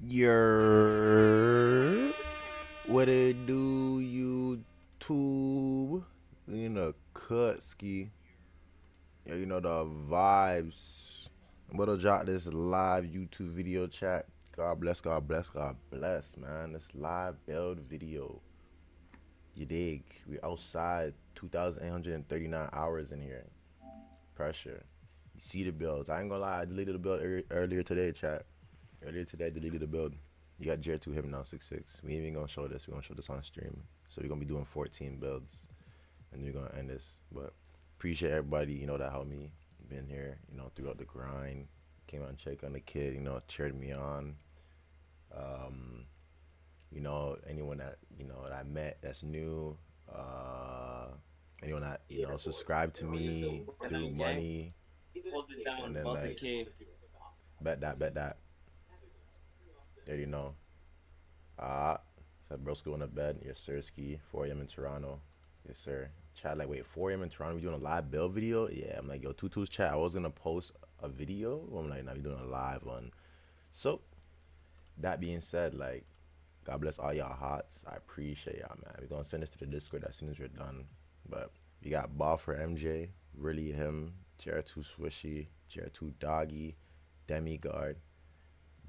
Yer, what it do, YouTube? You know, Kutski. Yeah, you know the vibes. I'm gonna drop this live YouTube video chat. God bless, God bless, God bless, man. This live build video. You dig? We outside 2,839 hours in here. Pressure. You see the builds. I ain't gonna lie, I deleted the build earlier today, chat. Earlier today, I deleted the build. You got JR2 him now, 6'6". We ain't even gonna show this. We're gonna show this on stream. So we're gonna be doing 14 builds. And then we're gonna end this. But appreciate everybody, that helped me. Been here, throughout the grind. Came out and checked on the kid, cheered me on. Um, anyone that, that I met that's new. Anyone that, subscribed to me through money. And then like bet that. There you know. Said broski on the bed. Yes, sir. Ski. 4 a.m. in Toronto. Yes, sir. Chat like, wait, 4 a.m. in Toronto? We doing a live build video? Yeah, I'm like, yo, Tutu's chat. I was gonna post a video. I'm like, now we doing a live one. So, that being said, like, God bless all y'all hots. I appreciate y'all, man. We're gonna send this to the Discord as soon as we're done. But we got Ball for MJ, really him, JR2 Swishy, JR2 Doggy, Demigod,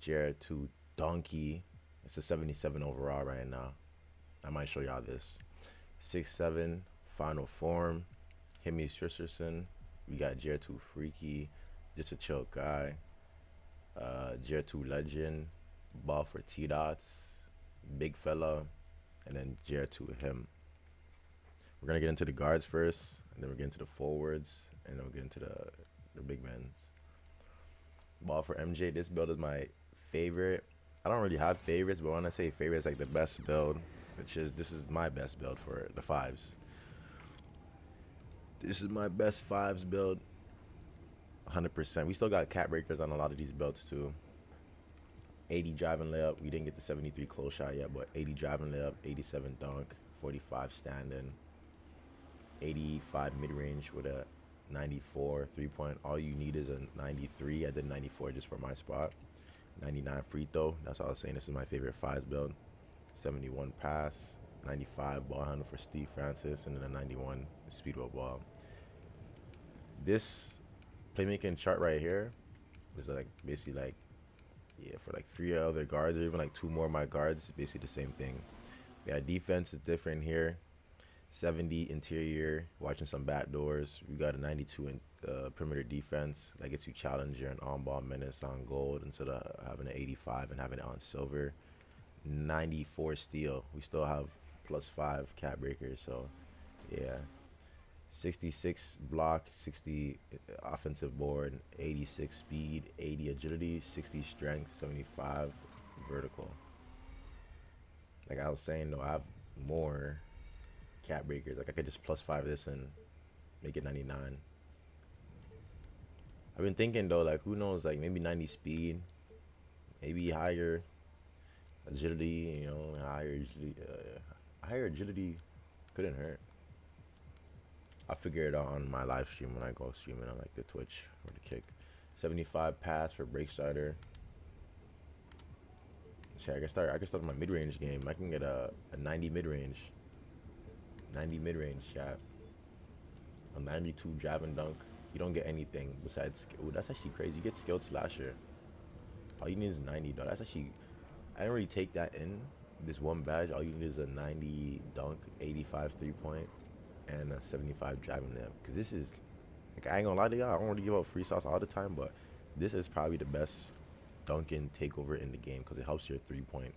JR2 Donkey. It's a 77 overall right now. I might show y'all this. 6'7", final form. Himmy Stristerson. We got JR2 Freaky, just a chill guy. JR2LEGEND, Ball for T-Dots, big fella, and then JR2 him. We're gonna get into the guards first, and then we're getting to the forwards, and then we'll get into the big men. Ball for MJ. This build is my favorite. I don't really have favorites, but when I say favorite, it's like the best build, this is my best build for the fives. This is my best fives build, 100%. We still got cat breakers on a lot of these builds too. 80 driving layup. We didn't get the 73 close shot yet, but 80 driving layup, 87 dunk, 45 standing, 85 mid range with a 94 3-point. All you need is a 93. I did 94 just for my spot. 99 free throw. That's all I was saying. This is my favorite fives build. 71 pass, 95 ball handle for Steve Francis, and then a 91 speedball ball. This playmaking chart right here is like basically like, yeah, for like 3 other guards or even like 2 more of my guards, basically the same thing. Yeah, defense is different here. 70 interior, watching some back doors. We got a 92 in perimeter defense that gets you challenger and on-ball menace on gold instead of having an 85 and having it on silver. 94 steal. We still have +5 cat breakers, so yeah. 66 block, 60 offensive board, 86 speed, 80 agility, 60 strength, 75 vertical. Like I was saying though, I have more cat breakers. Like I could just +5 this and make it 99. I've been thinking though, like who knows, like maybe 90 speed, maybe higher agility, higher agility couldn't hurt. I'll figure it out on my live stream when I go streaming on like the Twitch or the Kick. 75 pass for break starter. Shit, I can start my mid-range game. I can get a 90 mid-range. 90 mid-range, chat. A 92 jab and dunk. You don't get anything besides, ooh, that's actually crazy. You get skilled slasher. All you need is 90 though. That's actually, I didn't really take that in. This one badge, all you need is a 90 dunk, 85 3-point, and a 75 driving them. Cause this is, like, I ain't gonna lie to y'all, I don't really give out free sauce all the time, but this is probably the best dunking takeover in the game because it helps your 3-point,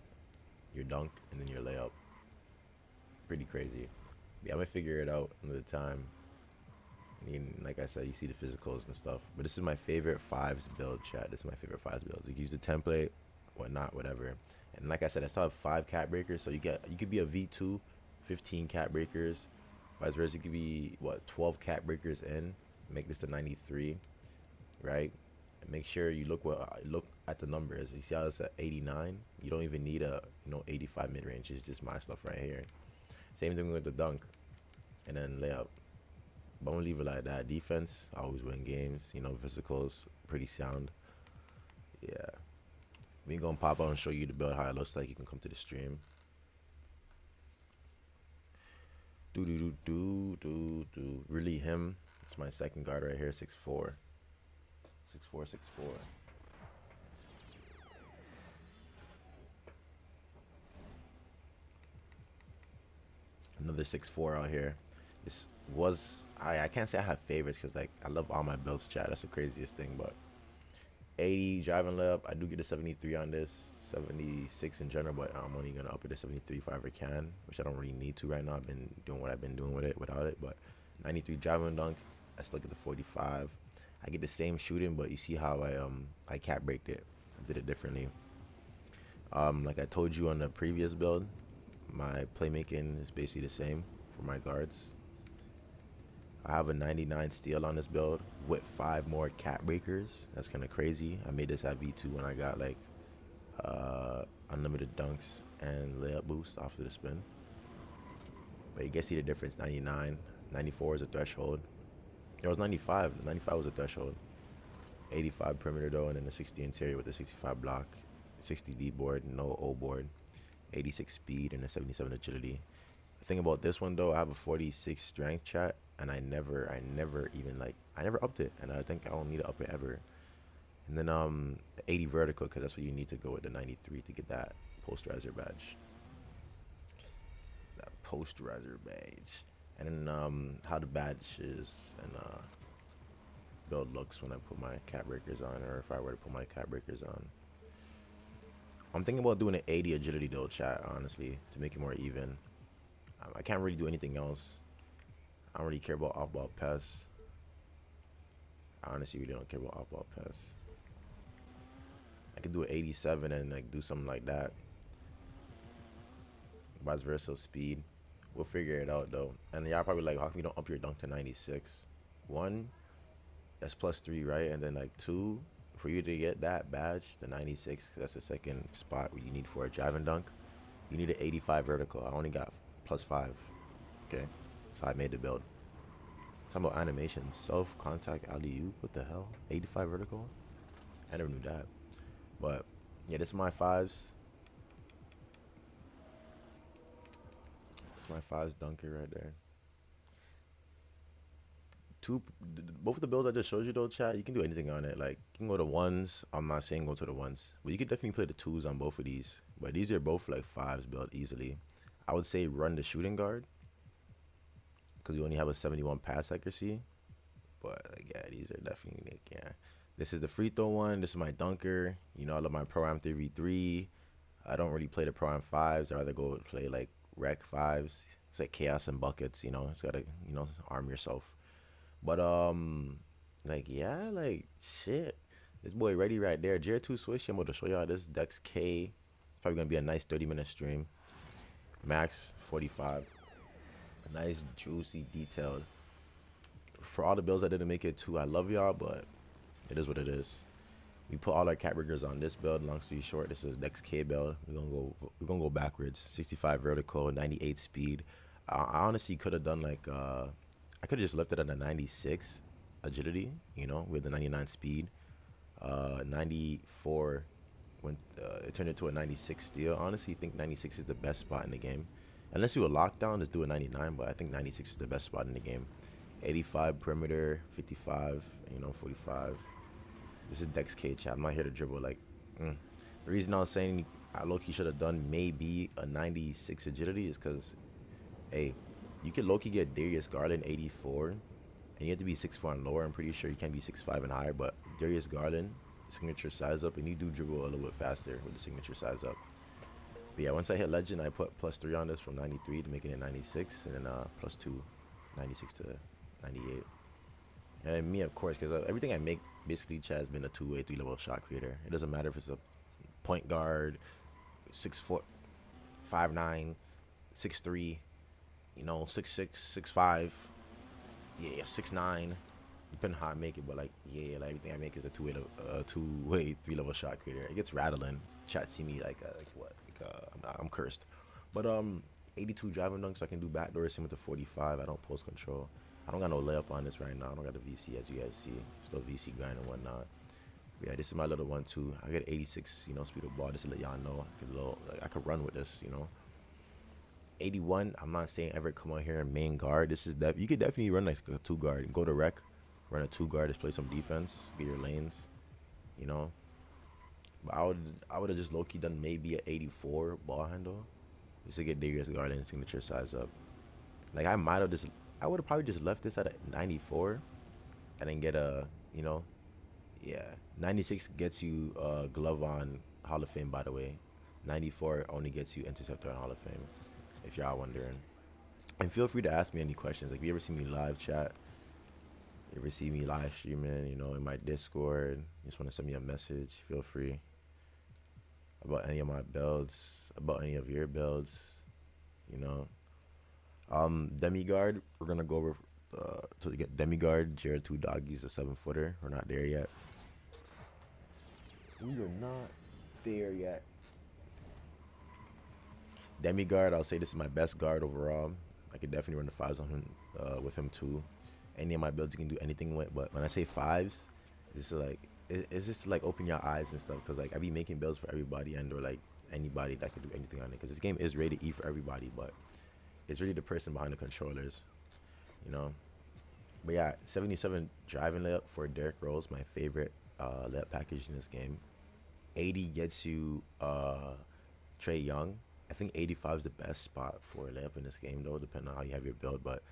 your dunk, and then your layup. Pretty crazy. Yeah, I'm gonna figure it out another time. I mean, like I said, you see the physicals and stuff, but this is my favorite fives build, chat. This is my favorite fives build. You can use the template, whatnot, whatever. And like I said, I still have 5 cat breakers, so you could be a V2, 15 cat breakers. Vice versa, it could be what, 12 cat breakers in, make this a 93, right? And make sure you look at the numbers. You see how it's at 89? You don't even need a 85 mid range. It's just my stuff right here. Same thing with the dunk, and then layup. But I'm gonna leave it like that. Defense, I always win games. Physicals pretty sound. Yeah. We gonna pop out and show you the build how it looks like. You can come to the stream. Really him. It's my second guard right here. 6'4". 6'4", 6'4". Another 6'4" out here. This was I can't say I have favorites because like I love all my builds, chat. That's the craziest thing. But 80 driving layup. I do get a 73 on this, 76 in general, but I'm only gonna up it to 73 if I ever can, which I don't really need to right now. I've been doing what I've been doing with it without it. But 93 driving dunk. I still get the 45. I get the same shooting, but you see how I cap braked it. I did it differently. Like I told you on the previous build, my playmaking is basically the same for my guards. I have a 99 steal on this build with 5 more cap breakers. That's kind of crazy. I made this at V2 when I got like unlimited dunks and layup boost off of the spin. But you can see the difference. 99, 94 is a threshold. It was 95. 95 was a threshold. 85 perimeter though, and then the 60 interior with the 65 block, 60 D board, no O board, 86 speed, and a 77 agility. The thing about this one though, I have a 46 strength, chat, and I never upped it, and I think I don't need to up it ever. And then the 80 vertical, because that's what you need to go with the 93 to get that posterizer badge. That posterizer badge. And then how the badge is and build looks when I put my cap breakers on, or if I were to put my cap breakers on. I'm thinking about doing an 80 agility though, chat, honestly, to make it more even. I can't really do anything else. I don't really care about off-ball pass. I honestly really don't care about off-ball pass. I could do an 87 and like do something like that. Vice versa, speed. We'll figure it out though. And y'all probably like, how come you don't up your dunk to 96? 1, that's +3, right? And then like 2, for you to get that badge, the 96, because that's the second spot where you need for a driving dunk, you need an 85 vertical. I only got +5. Okay, so I made the build. Talking about animation, self-contact alley-oop. What the hell? 85 vertical? I never knew that. But yeah, this is my 5s. My 5's dunker right there. Both of the builds I just showed you though, chat, you can do anything on it. Like you can go to 1s. I'm not saying go to the 1s, but you could definitely play the 2s on both of these. But these are both like 5s built easily. I would say run the shooting guard because you only have a 71 pass accuracy. But like, yeah, these are definitely like, yeah. This is the free throw one. This is my dunker. You know, I love my Pro-Am 3v3. I don't really play the Pro-Am 5s. I rather go play like rec 5s. It's like chaos and buckets, you know. It's gotta, you know, arm yourself. But like yeah, like shit. This boy ready right there. JR2 Swish. I'm about to show y'all this Dex K. It's probably gonna be a nice 30-minute stream. Max 45. A nice juicy detailed. For all the builds I didn't make it to, I love y'all, but it is what it is. We put all our cat riggers on this build. Long story short, this is Dex K build. We're gonna go backwards. 65 vertical, 98 speed. I honestly could have done like I could have just left it at a 96 agility, you know, with the 99 speed. 94 when it turned into a 96 steal. Honestly, I think 96 is the best spot in the game. Unless you a lockdown, just do a 99. But I think 96 is the best spot in the game. 85 perimeter, 55, you know, 45. This is Dex K, chat. I'm not here to dribble. Like, the reason I was saying I low-key should have done maybe a 96 agility is because, hey, you could low-key get Darius Garland 84, and you have to be 6'4" and lower. I'm pretty sure you can't be 6'5" and higher, but Darius Garland, signature size up, and you do dribble a little bit faster with the signature size up. But yeah, once I hit Legend, I put +3 on this from 93 to making it 96, and then +2, 96 to 98. And me, of course, because everything I make, basically, Chad, has been a 2-way, 3-level shot creator. It doesn't matter if it's a point guard, 6 foot, 5'9", 6'3", you know, 6'6", 6'5", yeah, 6'9", depending how I make it. But like, yeah, like everything I make is a two-way, 3-level shot creator. It gets rattling. Chat see me like what? I'm cursed. But 82 driving dunks. I can do backdoor. Same with the 45. I don't post control. I don't got no layup on this right now. I don't got the VC, as you guys see. Still VC grind and whatnot. Yeah, this is my little one too. I got 86, speed of ball. Just to let y'all know, I could run with this. 81. I'm not saying ever come on here and main guard. This is you could definitely run like a two guard. Go to rec, run a two guard. Just play some defense, get your lanes. You know. But I would have just low key done maybe a 84 ball handle, just to get Darius Garland signature size up. Like I would have probably just left this at a 94, and then get a yeah, 96 gets you glove on Hall of Fame, by the way. 94 only gets you interceptor on Hall of Fame, if y'all wondering. And feel free to ask me any questions. Like, if you ever see me live chat, you ever see me live streaming, in my Discord, you just want to send me a message, feel free. About any of my builds, about any of your builds, you know. Demiguard, we're going to go over to get Demiguard, JR2 Doggies, a 7-footer. We're not there yet. We are not there yet. Demiguard, I'll say this is my best guard overall. I could definitely run the fives on him with him too. Any of my builds you can do anything with, but when I say fives, it's just like open your eyes and stuff, because like I be making builds for everybody and or like anybody that could do anything on it, because this game is rated E for everybody, but it's really the person behind the controllers, But yeah, 77 driving layup for Derrick Rose, my favorite layup package in this game. 80 gets you Trae Young. I think 85 is the best spot for a layup in this game, though, depending on how you have your build. But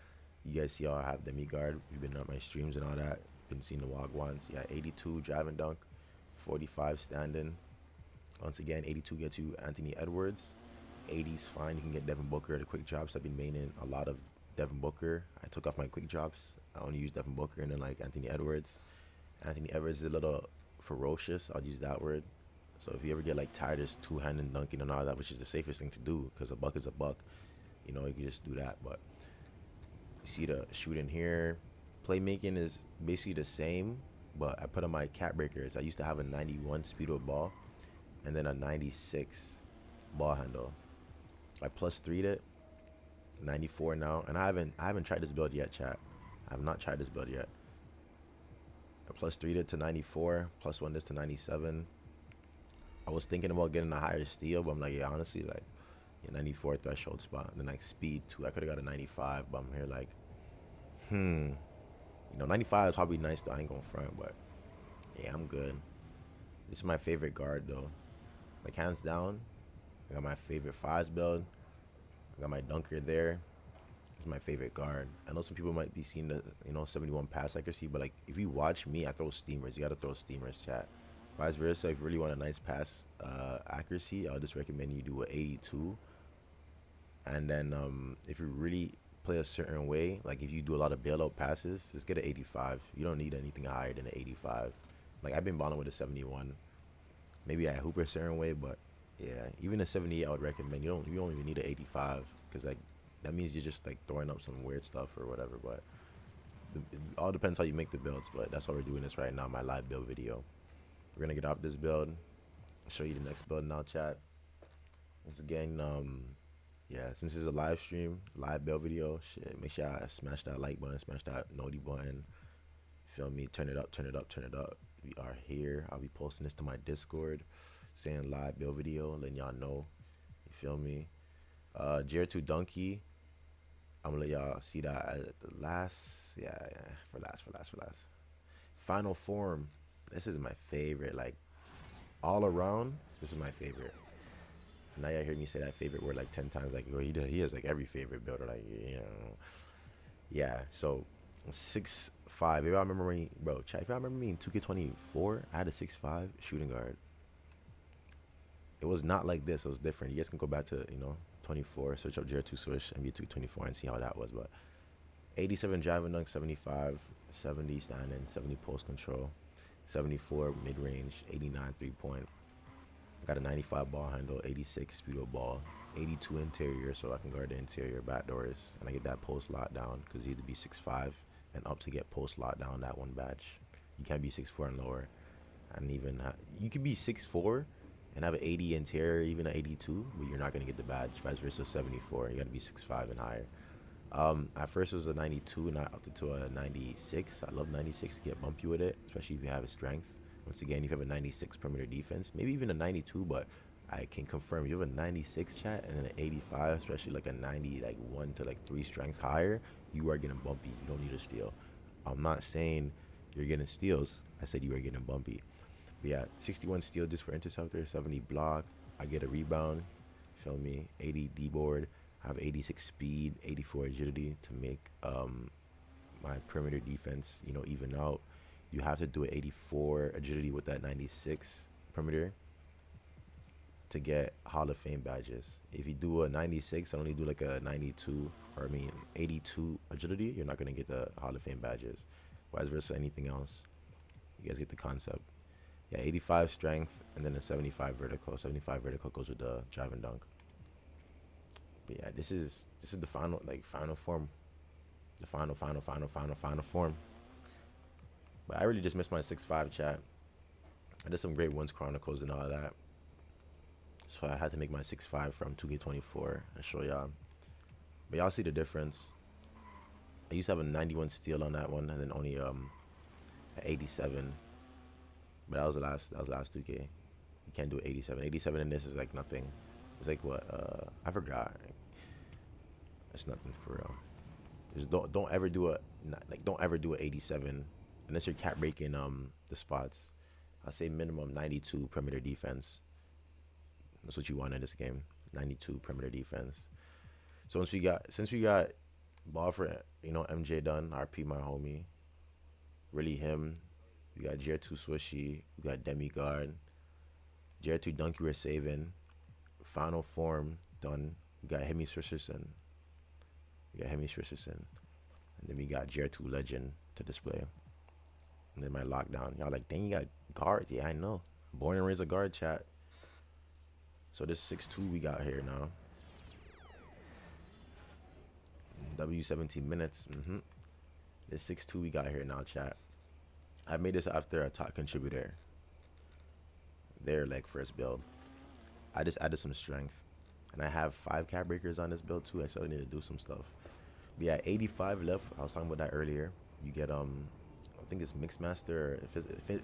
you guys see how I have Demiguard. You've been on my streams and all that. Been seeing the Wagwans. Yeah, 82 drive and dunk, 45 standing. Once again, 82 gets you Anthony Edwards. 80's fine. You can get Devin Booker. The quick drops. I've been maining a lot of Devin Booker. I took off my quick drops. I only use Devin Booker and then like Anthony Edwards. Anthony Edwards is a little ferocious. I'll use that word. So if you ever get like tired of two-handed dunking and all that, which is the safest thing to do, because a buck is a buck, you can just do that. But you see the shooting here. Playmaking is basically the same, but I put on my cat breakers. I used to have a 91 speed of ball and then a 96 ball handle. I plus 3'd it, 94 now, and I haven't tried this build yet, chat. I have not tried this build yet. I plus 3'd it to 94, plus 1 this to 97. I was thinking about getting a higher steal, but I'm like, yeah, honestly, like, 94 threshold spot. And then like speed too. I could have got a 95, but I'm here like, 95 is probably nice though. I ain't gonna front, but yeah, I'm good. This is my favorite guard though. Like hands down, I got my favorite fives build. I got my dunker there. It's my favorite guard. I know some people might be seeing the 71 pass accuracy, but like if you watch me, I throw steamers. You gotta throw steamers, chat. Vice versa, if you really want a nice pass accuracy, I'll just recommend you do an 82. And then if you really play a certain way, like if you do a lot of bailout passes, just get an 85. You don't need anything higher than an 85. Like I've been balling with a 71. Maybe I hoop a certain way, but yeah, even a 78 I would recommend. You don't even need an 85, because like that means you're just like throwing up some weird stuff or whatever. But it all depends how you make the builds. But that's why we're doing this right now, my live build video. We're gonna get off this build, show you the next build now, chat. Once again, yeah, since it's a live stream, live build video, shit, make sure I smash that like button, smash that noti button. Feel me? Turn it up, turn it up, turn it up. We are here. I'll be posting this to my Discord, saying live build video, letting y'all know. You feel me? JR2 Donkey. I'm gonna let y'all see that at the last. Yeah, for last. Final form. This is my favorite. Like all around, this is my favorite. Now y'all hear me say that favorite word like 10 times. Like, he has like every favorite builder. Like, yeah. So 6'5". If I remember me, bro, chat. If I remember me in 2K24, I had a 6'5" shooting guard. It was not like this. It was different. You guys can go back to 24, search up JR2 Swish and be 2K24 and see how that was. But 87 driving dunk, 75, 70 standing, 70 post control, 74 mid range, 89 3-point. Got a 95 ball handle, 86 speed of ball, 82 interior, so I can guard the interior back doors, and I get that post lockdown, because you need to be 6'5" and up to get post lockdown, that one badge. You can't be 6'4" and lower. And even you could be 6'4" and have an 80 interior, even an 82, but you're not gonna get the badge. Vice versa, 74. You gotta be 6'5" and higher. At first it was a 92, and I upped it to a 96. I love 96 to get bumpy with it, especially if you have a strength. Once again, if you have a 96 perimeter defense, maybe even a 92, but I can confirm you have a 96 chat and then an 85, especially like a 90, like 1 to like 3 strength higher, you are getting bumpy. You don't need a steal. I'm not saying you're getting steals. I said you are getting bumpy. But yeah, 61 steal just for interceptor, 70 block. I get a rebound. Feel me? 80 D board. I have 86 speed, 84 agility to make my perimeter defense, you know, even out. You have to do an 84 agility with that 96 perimeter to get Hall of Fame badges. If you do a 96 and only do like a 92, or I mean 82 agility, you're not gonna get the Hall of Fame badges. Vice versa, anything else. You guys get the concept. Yeah, 85 strength and then a 75 vertical. 75 vertical goes with the drive and dunk. But yeah, this is the final form. The final form. But I really just missed my 6'5" chat. I did some great ones chronicles and all of that. So I had to make my 6'5" from 2K24 and show y'all. But y'all see the difference. I used to have a 91 steal on that one and then only an 87. But that was the last 2K. You can't do 87. 87 in this is like nothing. It's like what? I forgot. It's nothing for real. Just don't ever do a don't ever do an 87 unless you're cap breaking the spots. I'll say minimum 92 perimeter defense. That's what you want in this game. 92 perimeter defense. So since we got ball for, you know, MJ done, RP my homie. Really him. We got JR2 Swishy. We got Demigod. JR2 Dunk we're saving. Final form done. We got Hemi Swisherson. And then we got JR2LEGEND to display. And then my lockdown. Y'all like, dang, you got guards? Yeah, I know. Born and raised a guard, chat. So this 6'2" we got here now. W 17 minutes. This 6'2" we got here now, chat. I made this after a top contributor. Their like first build. I just added some strength. And I have 5 cap breakers on this build too. I still need to do some stuff. But yeah, 85 left. I was talking about that earlier. You get I think it's Mixed Master,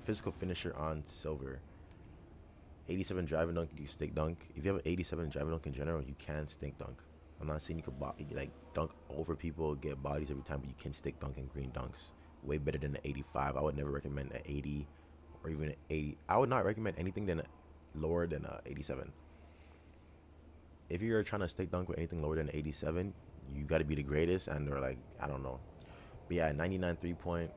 physical finisher on silver. 87 driving dunk, you stick dunk. If you have an 87 driving dunk in general, you can stick dunk. I'm not saying you could like dunk over people, get bodies every time, but you can stick dunk in green dunks. Way better than an 85. I would never recommend an 80 or even an 80. I would not recommend anything lower than a 87. If you're trying to stick dunk with anything lower than 87, you got to be the greatest, and they're like, I don't know. But yeah, 99 3-point.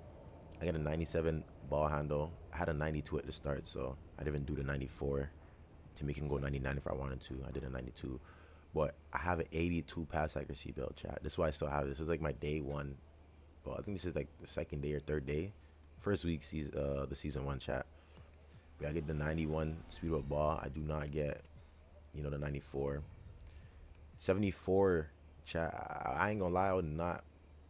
I got a 97 ball handle. I had a 92 at the start, so I didn't even do the 94 to make him go 99 if I wanted to. I did a 92. But I have an 82 pass accuracy build, chat. This is why I still have it. This is like my day one. Well, I think this is like the second day or third day. First week, the season 1, chat. But I get the 91 speed with ball. I do not get, you know, the 94. 74, chat. I ain't gonna lie, I would not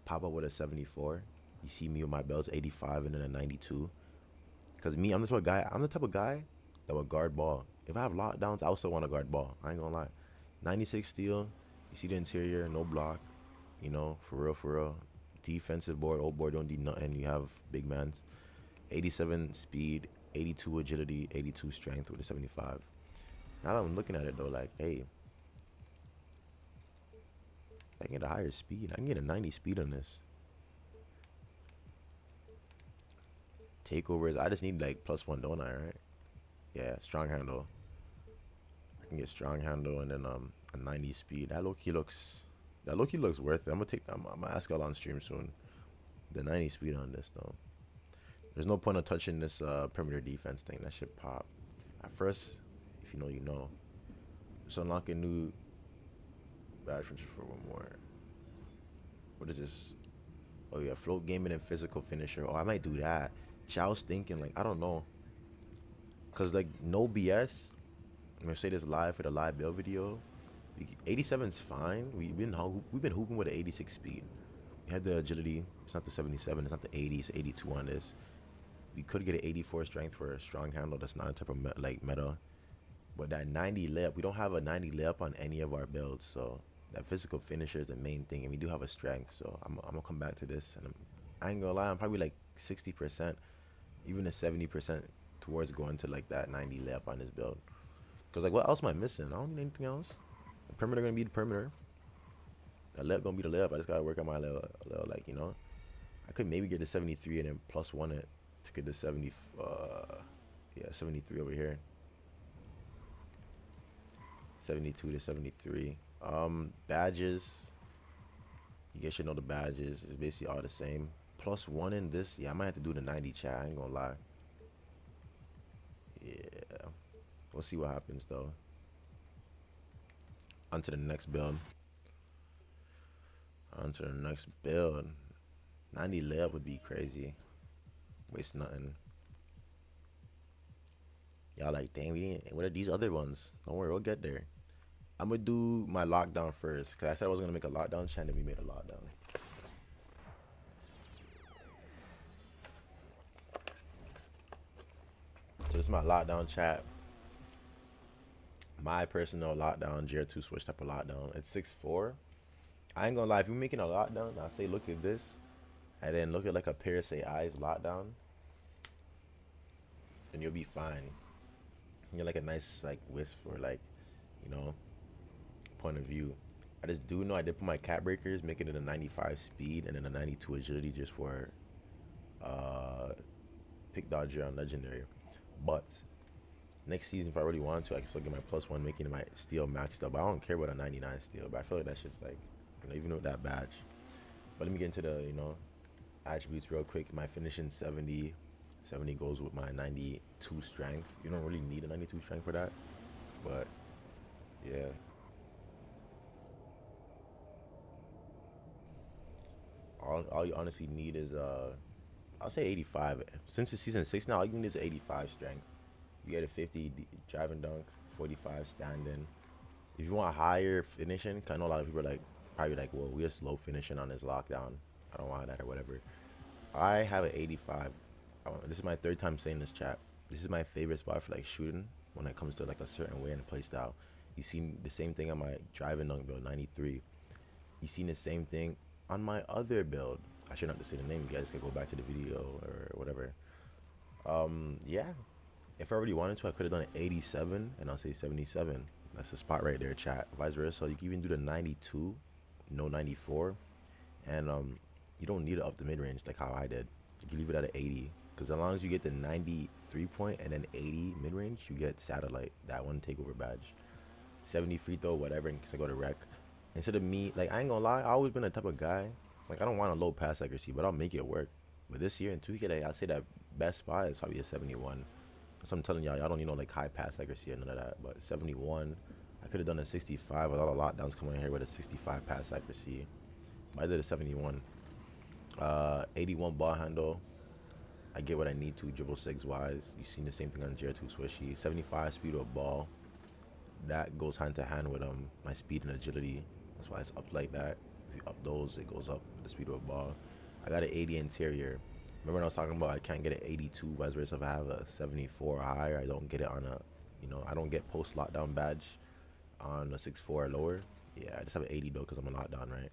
pop up with a 74. You see me with my belts 85 and then a 92. Cause me, I'm the type of guy that would guard ball. If I have lockdowns, I also want to guard ball. I ain't gonna lie. 96 steal. You see the interior, no block. You know, for real. Defensive board, old board don't need nothing. You have big mans. 87 speed, 82 agility, 82 strength with a 75. Now that I'm looking at it though, like, hey, I can get a higher speed. I can get a 90 speed on this. Takeovers, I just need like +1, don't I, right? Yeah, strong handle. I can get strong handle and then a 90 speed. That low-key looks worth it. I'm gonna ask y'all on stream soon. The 90 speed on this though. There's no point of touching this perimeter defense thing. That shit pop. At first, if you know, you know. Just unlock a new badge for one more. What is this? Oh yeah, float gaming and physical finisher. Oh, I might do that. I was thinking, like, I don't know, cause like no BS. I'm gonna say this live for the live build video. 87's fine. We've been hooping with an 86 speed. We have the agility. It's not the 77. It's not the 80. It's 82 on this. We could get an 84 strength for a strong handle. That's not a type of meta. But that 90 layup, we don't have a 90 layup on any of our builds. So that physical finisher is the main thing, and we do have a strength. So I'm gonna come back to this, and I ain't gonna lie, I'm probably like 60%, even a 70% towards going to like that 90 layup on this build. Cause like what else am I missing? I don't need anything else. The perimeter gonna be the perimeter. The layup gonna be the layup. I just gotta work on my little like, you know. I could maybe get the 73 and then +1 it to get the 70. Yeah, 73 over here. 72 to 73. Badges. You guys should know the badges. It's basically all the same. +1 in this. Yeah, I might have to do the 90 chat. I ain't gonna lie. Yeah. We'll see what happens though. On to the next build. 90 layup would be crazy. Waste nothing. Y'all like, dang, what are these other ones? Don't worry, we'll get there. I'm gonna do my lockdown first, cause I said I was gonna make a lockdown chat, and we made a lockdown. So this is my lockdown chat. My personal lockdown, JR2 switch type of lockdown. It's 6'4". I ain't gonna lie, if you're making a lockdown, I say look at this, and then look at like a Paris AI's lockdown, and you'll be fine. You get like a nice like wisp or like, you know, point of view. I just do know I did put my cap breakers, making it a 95 speed and then a 92 agility just for pick dodger on legendary. But next season, if I really wanted to, I can still get my +1, making my steel maxed up. But I don't care about a 99 steel, but I feel like that shit's like, you know, even with that badge. But let me get into the, you know, attributes real quick. My finishing 70 goes with my 92 strength. You don't really need a 92 strength for that, but yeah. All you honestly need is I'll say 85. Since it's season 6 now, all you need is 85 strength. You get a 50 driving dunk, 45 standing. If you want higher finishing, 'cause I know a lot of people are like probably like, well, we're slow finishing on this lockdown, I don't want that or whatever. I have an 85. This is my 3rd time saying this, chat. This is my favorite spot for like shooting when it comes to like a certain way and a play style. You seen the same thing on my driving dunk build, 93. You seen the same thing on my other build. I shouldn't have to say the name. You guys can go back to the video or whatever. Yeah. If I really wanted to, I could have done an 87 and I'll say 77. That's the spot right there, chat. Vice versa. You can even do the 92, no 94, and you don't need it up the mid range like how I did. You can leave it at an 80. Because as long as you get the 93 point and then 80 mid-range, you get satellite, that one takeover badge. 70 free throw, whatever, in case I go to rec. Instead of me, like, I ain't gonna lie, I always been the type of guy, like, I don't want a low pass accuracy, but I'll make it work. But this year in 2K, I'll say that best spot is probably a 71. So I'm telling y'all, y'all don't need no, like, high pass accuracy or none of that. But 71, I could have done a 65 with all the lockdowns coming in here with a 65 pass accuracy. But I did a 71. 81 ball handle. I get what I need to, dribble 6 wise. You've seen the same thing on JR2 Swishy. 75 speed of ball. That goes hand to hand with my speed and agility. That's why it's up like that. If you up those, it goes up with the speed of a ball. I got an 80 interior. Remember when I was talking about I can't get an 82, vice versa. If I have a 74 or higher, I don't get it on a, you know, I don't get post lockdown badge on a 6'4" or lower. Yeah, I just have an 80 though because I'm a lockdown, right?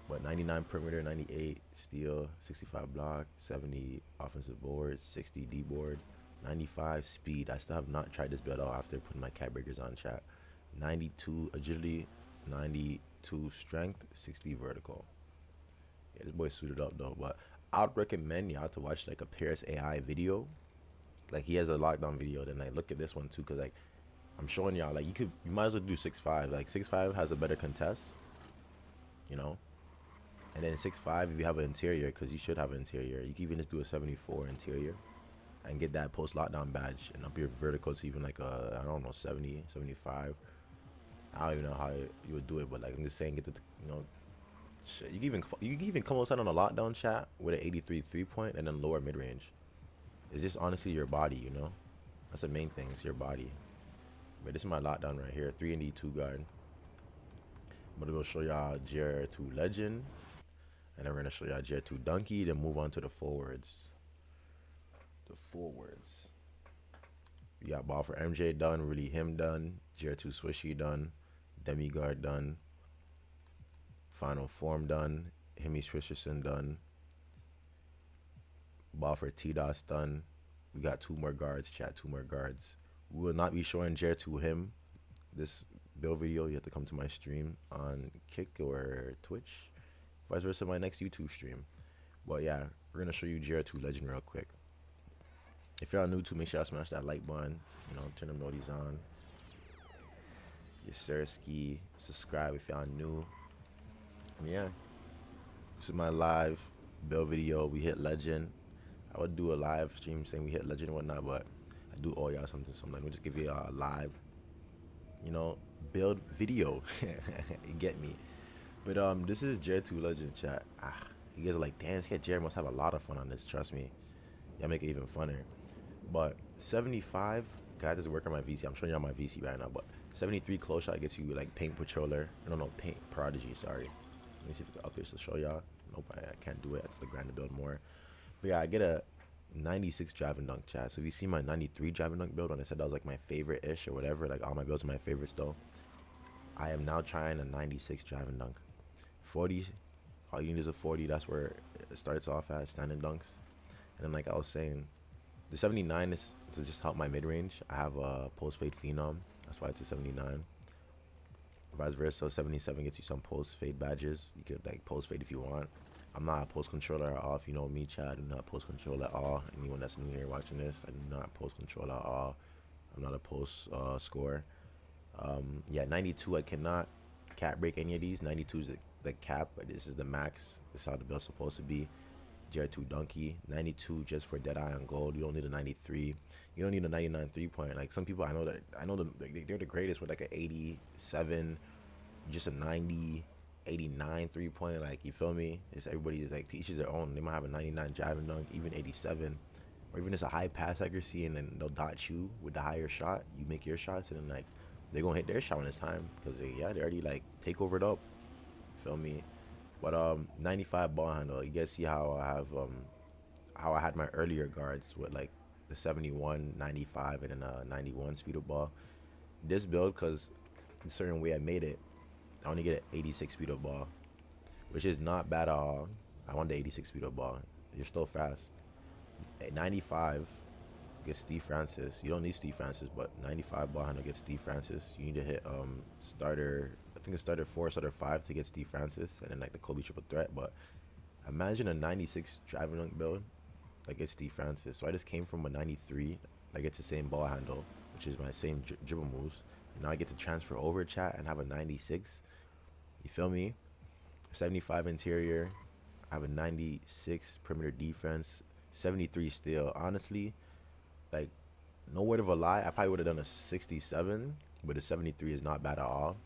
But 99 perimeter, 98 steal, 65 block, 70 offensive board, 60 D board, 95 speed. I still have not tried this build out after putting my cat breakers on, chat. 92 agility, 92 strength, 60 vertical. Yeah, this boy's suited up though. But I'd recommend y'all to watch like a Paris AI video. Like he has a lockdown video. Then like look at this one too, cause like I'm showing y'all like you might as well do 6'5". Like 6'5" has a better contest, you know. And then 6'5", if you have an interior, because you should have an interior, you can even just do a 74 interior and get that post lockdown badge and up your vertical to even like a, I don't know, 70, 75. I don't even know how you would do it, but like I'm just saying, get the, you know, shit. You can even come outside on a lockdown chat with an 83 3-point and then lower mid range. It's just honestly your body, you know. That's the main thing. It's your body. But this is my lockdown right here, 3 and D2 guard. I'm gonna go show y'all JR2LEGEND. And then we're going to show y'all JR2 Donkey, then move on to the forwards. The forwards. We got ball for MJ done, really him done. JR2 Swishy done. Demiguard done. Final form done. Himmy Swisherson done. Ball for T-Dos done. We got 2 more guards, chat, 2 more guards. We will not be showing JR2 him this build video. You have to come to my stream on Kick or Twitch, vice versa my next YouTube stream. But yeah, we're gonna show you JR2LEGEND real quick. If you're new to, make sure I smash that like button, you know, turn them notifications on. Yes sir, ski. Subscribe if y'all new. And yeah, this is my live build video. We hit legend. I would do a live stream saying we hit legend and whatnot, but I do owe y'all something, so I'm like, we'll just give you a live, you know, build video. You get me? But this is JR2LEGEND, chat. You guys are like, damn, this guy Jared must have a lot of fun on this. Trust me, y'all make it even funner. But 75, God doesn't work on my VC. I'm showing y'all my VC right now, but 73 close shot gets you like paint patroller. No, paint prodigy. Sorry. Let me see if I can up here to show y'all. Nope, I can't do it. I have to grind to build more. But yeah, I get a 96 drive and dunk, chat. So if you see my 93 drive and dunk build, when I said that was like my favorite ish or whatever, like all my builds are my favorites though, I am now trying a 96 drive and dunk. 40, all you need is a 40. That's where it starts off at, standing dunks. And then like I was saying, the 79 is to just help my mid range. I have a post fade phenom, that's why it's a 79. Vice versa, 77 gets you some post fade badges. You could like post fade if you want. I'm not a post controller at all. If you know me, chat, I do not post control at all. Anyone that's new here watching this, I do not post control at all. I'm not a post scorer. Yeah, 92, I cannot cap break any of these. 92 is the cap, but this is the max. This is how the build's supposed to be. JR2 Donkey, 92 just for Deadeye on gold. You don't need a 93. You don't need a 99 3-point. Like some people, I know they're the greatest with like an 87, just a 90, 89 3-point. Like, you feel me? It's everybody is like, to each their own. They might have a 99 drive and dunk, even 87, or even just a high pass accuracy, and then they'll dot you with the higher shot. You make your shots, and then like they're gonna hit their shot when it's time, because they already like take over it up. Feel me? But 95 ball handle. You guys see how I have how I had my earlier guards with like the 71, 95, and then a 91 speed of ball. This build, because a certain way I made it, I only get an 86 speed of ball, which is not bad at all. I want the 86 speed of ball. You're still fast. At 95 gets Steve Francis. You don't need Steve Francis, but 95 ball handle gets Steve Francis. You need to hit starter, I think it's starter 4, starter 5 to get Steve Francis, and then like the Kobe triple threat. But imagine a 96 driving dunk build that gets Steve Francis. So I just came from a 93 that gets the same ball handle, which is my same dribble moves. And now I get to transfer over, chat, and have a 96. You feel me? 75 interior. I have a 96 perimeter defense. 73 steal. Honestly, like, no word of a lie, I probably would have done a 67, but a 73 is not bad at all.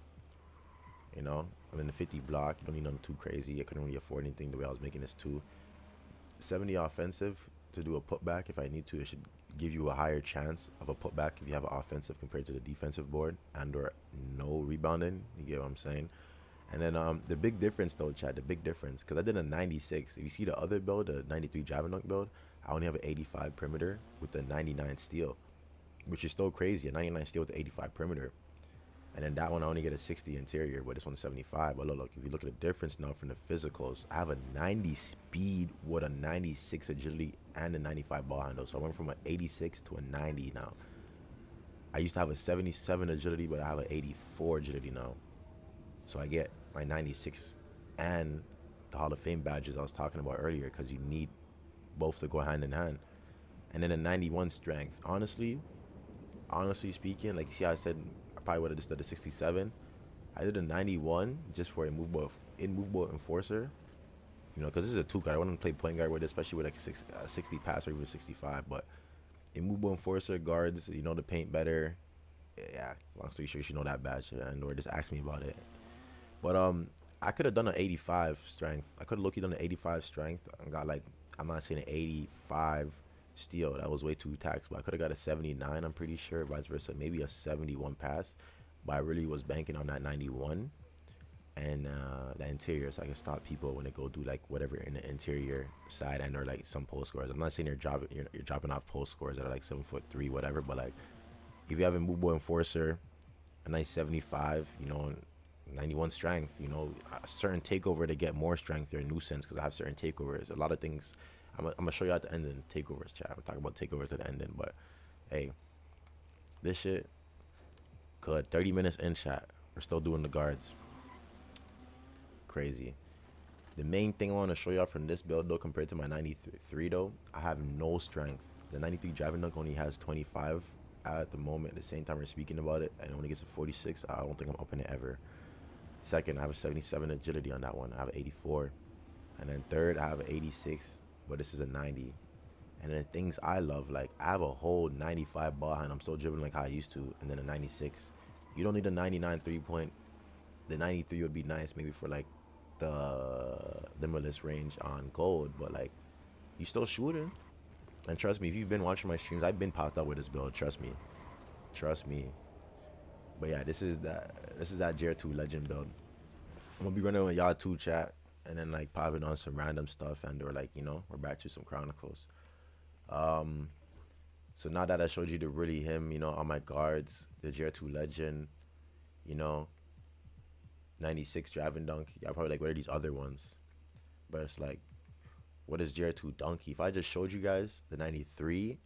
You know, I'm in the 50 block. You don't need nothing too crazy. I couldn't really afford anything the way I was making this too. 70 offensive to do a putback if I need to. It should give you a higher chance of a putback if you have an offensive compared to the defensive board, and or no rebounding. You get what I'm saying? And then the big difference though, chat, the big difference, because I did a 96. If you see the other build, the 93 driving dunk build, I only have an 85 perimeter with the 99 steal, which is still crazy. A 99 steal with the 85 perimeter. And then that one I only get a 60 interior, but this one's 75. But look, if you look at the difference now from the physicals, I have a 90 speed with a 96 agility and a 95 ball handle. So I went from an 86 to a 90 now. I used to have a 77 agility, but I have an 84 agility now. So I get my 96 and the Hall of Fame badges I was talking about earlier, because you need both to go hand in hand. And then a 91 strength. Honestly speaking, like, see how I said I probably would have just done a 67. I did a 91 just for a movable enforcer, you know, because this is a 2 guard. I want to play point guard with it, especially with like a 60 pass or even 65. But a movable enforcer guards, you know, the paint better. Yeah, long story short, you know that badge, and or just ask me about it. But I could have done an 85 strength. I could have low-key done an 85 strength and got, like, I'm not saying an 85 steal. That was way too taxed. But I could have got a 79, I'm pretty sure. Vice versa. Maybe a 71 pass. But I really was banking on that 91 and the interior, so I can stop people when they go do, like, whatever in the interior side and or, like, some post scores. I'm not saying you're dropping off post scores that are, like, 7'3", whatever. But, like, if you have a movable enforcer, a nice 75, you know, 91 strength, you know, a certain takeover to get more strength or a nuisance, because I have certain takeovers. A lot of things I'm gonna show you at the ending takeovers, chat. We'll talk about takeovers at the ending, but hey, this shit good. 30 minutes in, chat. We're still doing the guards. Crazy. The main thing I want to show y'all from this build though, compared to my 93 though, I have no strength. The 93 driving dunk only has 25 at the moment. At the same time we're speaking about it, and it only gets a 46. I don't think I'm upping it ever. Second, I have a 77 agility on that one. I have an 84. And then third, I have an 86, but this is a 90. And then things I love, like I have a whole 95 ball hand. I'm still dribbling like how I used to, and then a 96. You don't need a 99 3-point. The 93 would be nice maybe for like the limitless range on gold, but like you still shooting. And trust me, if you've been watching my streams, I've been popped up with this build. Trust me. But yeah, this is that JR2 legend build. I'm gonna be running with y'all too, chat, and then like popping on some random stuff, and or like, you know, we're back to some chronicles. So now that I showed you the really him, you know, on my guards, the JR2 legend, you know, 96 driving dunk. Y'all probably like, what are these other ones? But it's like, what is JR2 donkey? If I just showed you guys the 93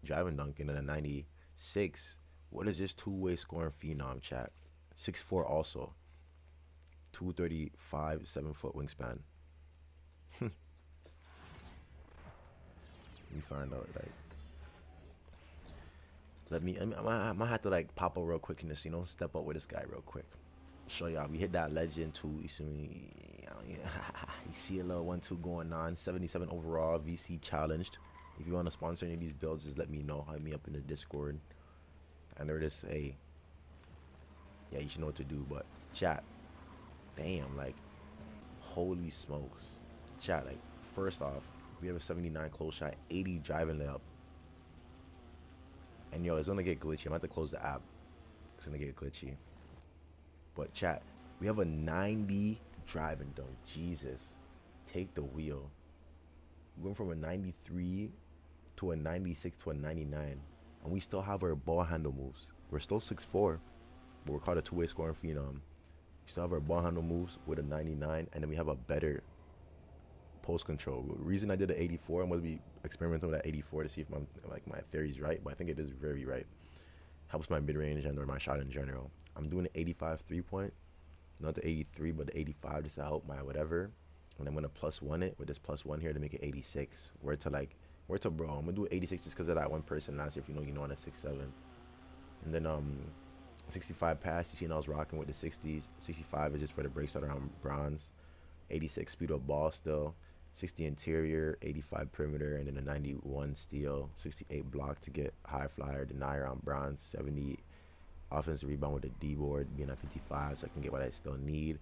driving dunk and then a 96, what is this two-way scoring phenom, chat? 6'4" also. 235, 7-foot wingspan. Let me find out, like. I might have to like pop up real quick and just, you know, step up with this guy real quick. Show y'all we hit that legend too. You see me, you see a little 1-2 going on. 77 overall, VC challenged. If you want to sponsor any of these builds, just let me know. Hit me up in the Discord. I know this, hey, yeah, you should know what to do. But chat, damn, like, holy smokes, chat. Like, first off, we have a 79 close shot, 80 driving layup. And yo, it's gonna get glitchy. I'm gonna have to close the app. It's gonna get glitchy. But chat, we have a 90 driving dunk. Jesus, take the wheel. We went from a 93 to a 96 to a 99, and we still have our ball handle moves. We're still 6'4", but we're called a two-way scoring phenom. We still have our ball handle moves with a 99, and then we have a better post control. The reason I did an 84, I'm gonna be experimenting with that 84 to see if my theory's right, but I think it is very right. Helps my mid-range and or my shot in general. I'm doing an 85 3-point, not the 83, but the 85 just to help my whatever. And I'm gonna +1 it with this +1 here to make it 86. Where to bro? I'm gonna do 86 just because of that one person last year. If you know on a 6'7". And then 65 pass. You seen I was rocking with the 60s. 65 is just for the break starter on bronze. 86 speed of ball still. 60 interior, 85 perimeter, and then a 91 steal, 68 block to get high flyer, denier on bronze, 70 offensive rebound with the D board, being at 55, so I can get what I still need.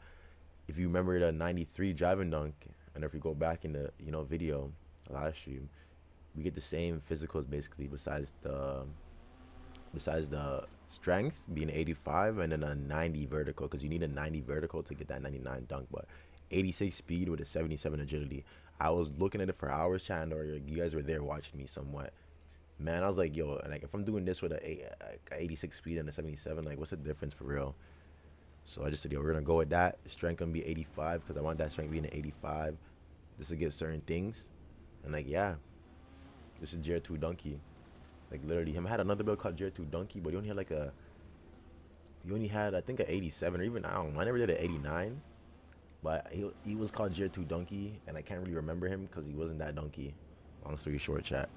If you remember the 93 driving dunk, and if you go back in the video live stream, we get the same physicals basically, besides the strength being 85 and then a 90 vertical, because you need a 90 vertical to get that 99 dunk, but 86 speed with a 77 agility. I was looking at it for hours, chatting, or you guys were there watching me somewhat. Man, I was like, yo, like if I'm doing this with a 86 speed and a 77, like what's the difference for real? So I just said, yo, we're gonna go with that. Strength gonna be 85 because I want that strength being an 85. This to get certain things, and like yeah, this is JR2 Donkey. Like literally, him had another build called JR2 Donkey, but he only had I think an 87, or even I don't know. I never did an 89. But he was called JR2 Donkey, and I can't really remember him because he wasn't that donkey. Long story short, chat.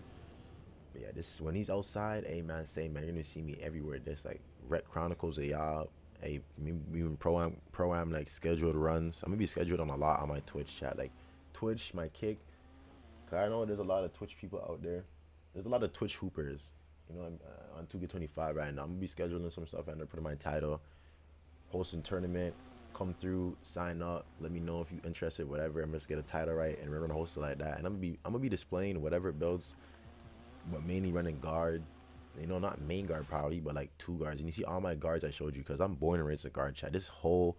But yeah, this when he's outside, hey man, say man, you're gonna see me everywhere. There's like Rec Chronicles of y'all. Hey, me pro-am like scheduled runs. I'm gonna be scheduled on a lot on my Twitch, chat. Like Twitch, my kick. Cause I know there's a lot of Twitch people out there. There's a lot of Twitch hoopers. You know, I'm on 2K25 right now. I'm gonna be scheduling some stuff and putting my title, hosting tournament. Come through, sign up, let me know if you're interested, whatever. I'm just get a title right, and we're gonna host it like that. And I'm gonna be displaying whatever builds, but mainly running guard. You know, not main guard probably, but like 2 guards. And you see all my guards I showed you, because I'm born and raised a guard, chat. This whole,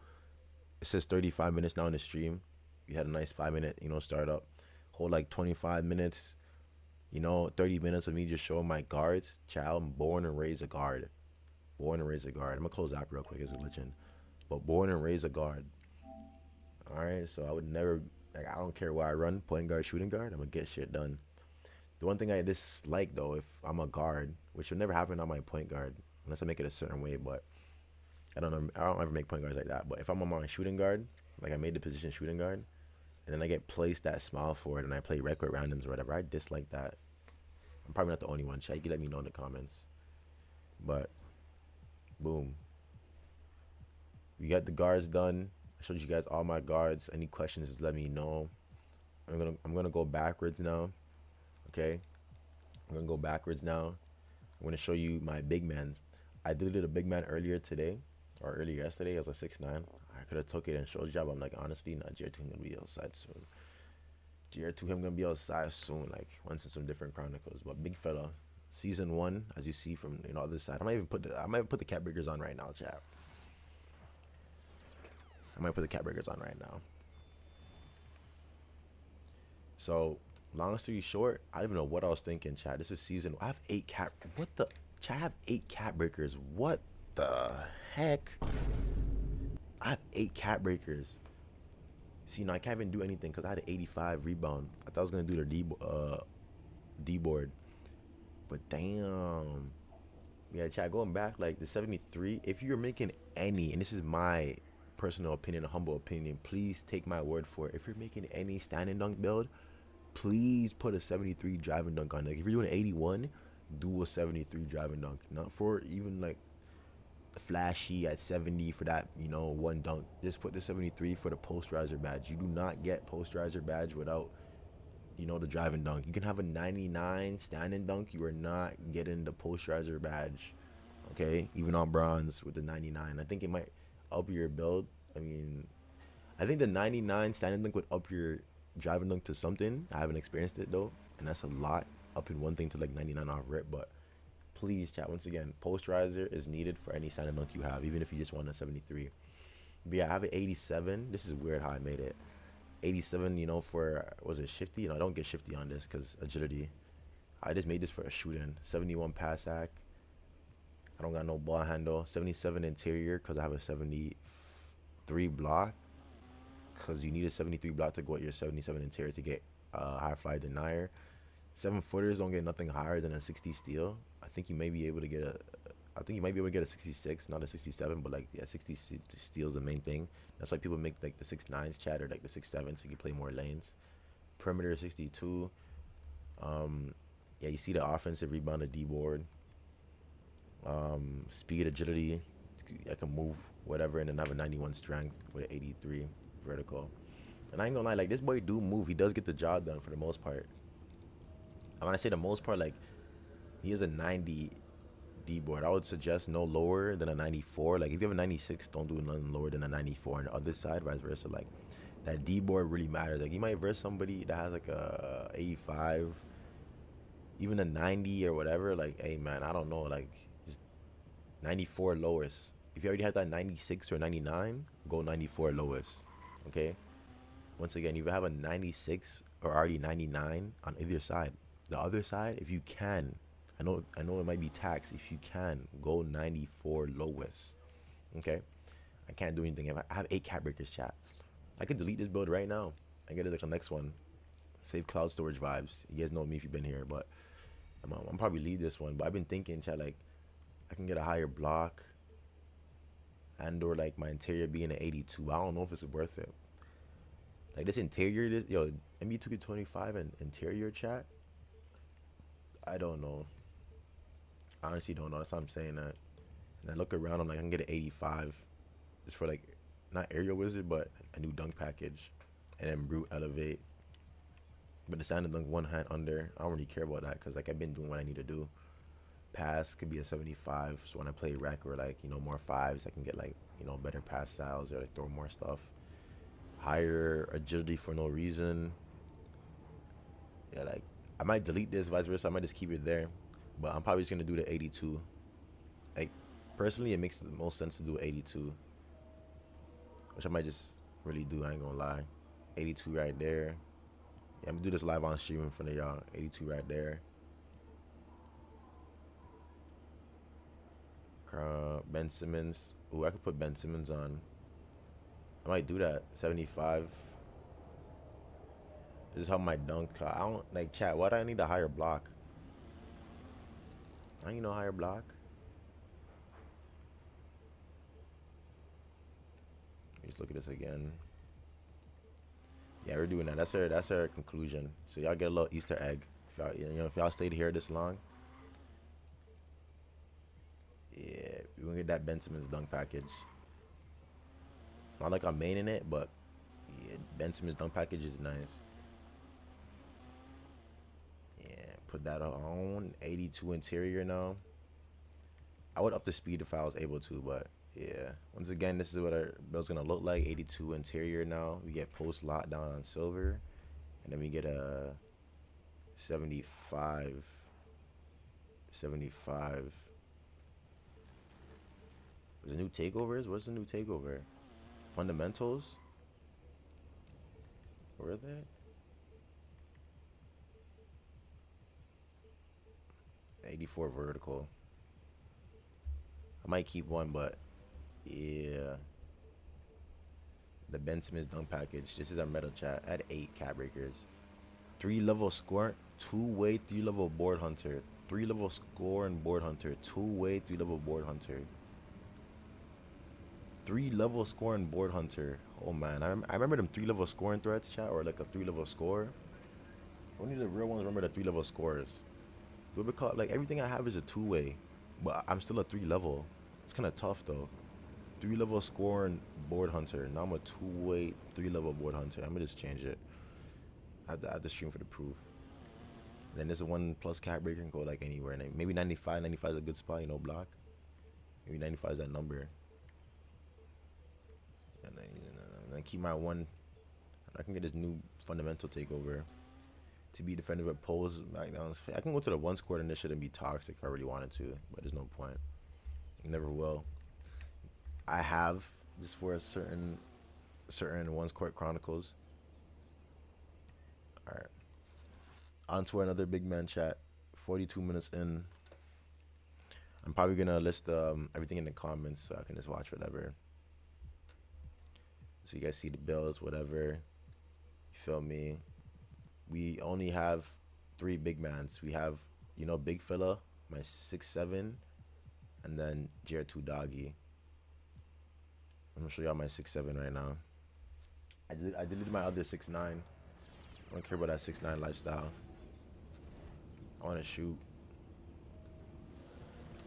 it says 35 minutes now in the stream. You had a nice 5-minute, startup. Whole like 25 minutes, 30 minutes of me just showing my guards. Chat, I'm born and raised a guard. Born and raised a guard. I'm gonna close the app real quick. It's a legend. But born and raised a guard. Alright, so I would never Like I don't care where I run, point guard, shooting guard, I'm gonna get shit done. The one thing I dislike though, if I'm a guard, which will never happen on my point guard unless I make it a certain way, but I don't know. I don't ever make point guards like that. But if I'm on my shooting guard, like I made the position shooting guard, and then I get placed that small forward and I play record randoms or whatever, I dislike that. I'm probably not the only one. Chat, you can let me know in the comments. But boom, we got the guards done. I showed you guys all my guards. Any questions, just let me know. I'm gonna go backwards now. Okay, I'm gonna go backwards now. I'm gonna show you my big mans. I deleted a big man earlier today, or earlier yesterday. It was a 6'9". I could have took it and showed you, but I'm like, honestly, not JR2 gonna be outside soon. JR2 him gonna be outside soon, like once in some different chronicles. But big fella, season 1, as you see from other side. I might put the cap breakers on right now, chat. I might put the cap breakers on right now. So long story short, I don't even know what I was thinking, chat. This is season. I have 8 cap. What the? Chat, I have 8 cap breakers. What the heck? I have 8 cap breakers. See, now I can't even do anything because I had an 85 rebound. I thought I was gonna do the D board, but damn. Yeah, chat. Going back, like the 73. If you're making any, and this is my personal opinion, a humble opinion, please take my word for it. If you're making any stand and dunk build, please put a 73 drive and dunk on. Like if you're doing 81, do a 73 drive and dunk. Not for even like flashy at 70 for that, one dunk. Just put the 73 for the posterizer badge. You do not get posterizer badge without, the drive and dunk. You can have a 99 stand and dunk. You are not getting the posterizer badge. Okay, even on bronze with the 99. I think it might up your build. I think the 99 stand and dunk would up your drive and dunk to something. I haven't experienced it though, and that's a lot. Up in one thing to like 99 off rip, but please chat, once again, posterizer is needed for any stand and dunk you have, even if you just want a 73. But yeah, I have an 87. This is weird how I made it. 87, for, was it shifty? I don't get shifty on this because agility. I just made this for a shooting. 71 pass act. I don't got no ball handle. 77 interior because I have a 73 block. Because you need a 73 block to go at your 77 interior to get high fly denier. 7-footers don't get nothing higher than a 60 steal. I think you may be able to get a 66, not a 67, but like, yeah, 60 steals the main thing. That's why people make like the 6'9s chat or like the 6'7s so you can play more lanes. Perimeter 62. Yeah, you see the offensive rebound, the D board. Speed, agility. I can move whatever, and then I have a 91 strength with an 83 vertical. And I ain't gonna lie, like this boy do move. He does get the job done for the most part. And when I say the most part, like he is a 90 D board. I would suggest no lower than a 94. Like if you have a 96, don't do nothing lower than a 94. On the other side, vice versa. Like that D board really matters. Like you might verse somebody that has like a 85, even a 90 or whatever. Like, hey man, I don't know. Like just 94 lowest. If you already have that 96 or 99, go 94 lowest. Okay. Once again, if you have a 96 or already 99 on either side, the other side, if you can, I know it might be taxed. If you can, go 94 lowest. Okay, I can't do anything. I have 8 cap breakers, chat. I could delete this build right now. I get it like the next one. Save cloud storage vibes. You guys know me if you've been here, but I'm probably leave this one. But I've been thinking, chat, like I can get a higher block, and or like my interior being an 82. I don't know if it's worth it. Like this interior, MB 2K25 and interior, chat. I don't know. I honestly don't know. That's why I'm saying that. And I look around, I'm like, I can get an 85. It's for like, not aerial wizard, but a new dunk package. And then brute elevate. But the stand and dunk one hand under, I don't really care about that because like I've been doing what I need to do. Pass could be a 75. So when I play rec or like, more fives, I can get like, better pass styles or like throw more stuff. Higher agility for no reason. Yeah, like I might delete this, vice versa. I might just keep it there, but I'm probably just gonna do the 82. Like personally, it makes the most sense to do 82, which I might just really do. I ain't gonna lie. 82 right there. Yeah, I'm gonna do this live on stream in front of y'all. 82 right there. Ben Simmons. Ooh, I could put Ben Simmons on. I might do that. 75. This is how my dunk. I don't like chat. Why do I need a higher block? I need no higher block. Let's look at this again. Yeah, we're doing that. That's our conclusion. So y'all get a little Easter egg. If y'all, you know, if y'all stayed here this long, yeah, we're gonna get that Ben Simmons dunk package. Not like I'm maining it, but yeah, Ben Simmons dunk package is nice. Yeah, put that on. 82 interior now. I would up the speed if I was able to, but yeah. Once again, this is what our build's gonna look like. 82 interior now. We get post lockdown on silver, and then we get a 75. 75. There's a new takeovers. What's the new takeover? Fundamentals. Where are they? 84 vertical. I might keep one, but yeah. The Ben Simmons dunk package. This is our metal chat. I had 8 cat breakers. 3-level score, 2-way, 3-level board hunter. 3-level score and board hunter. 2-way, 3-level board hunter. 3-level score and board hunter. Oh man, I remember them 3-level scoring threats, chat, or like a 3-level score. Only the real ones remember the 3-level scores. What we call like everything I have is a 2-way, but I'm still a 3-level. It's kind of tough though. 3-level score and board hunter. Now I'm a 2-way, 3-level board hunter. I'm gonna just change it. I have to stream for the proof. And then there's a 1+ cat breaker and go like anywhere. And maybe 95. 95 is a good spot, you know, block. Maybe 95 is that number. And then keep my one. I can get this new fundamental takeover to be defended with pulls back down. I can go to the 1 squad and this shouldn't be toxic if I really wanted to, but there's no point. Never will. I have just for a certain 1 squad chronicles. All right. On to another big man chat. 42 minutes in. I'm probably gonna list everything in the comments so I can just watch whatever. So you guys see the bills, whatever. You feel me? We only have 3 big mans. We have, you know, Big Fella, my 6'7", and then JR2 Doggy. I'm gonna show y'all my 6'7" right now. I deleted my other 6'9". I don't care about that 6'9" lifestyle. I wanna shoot.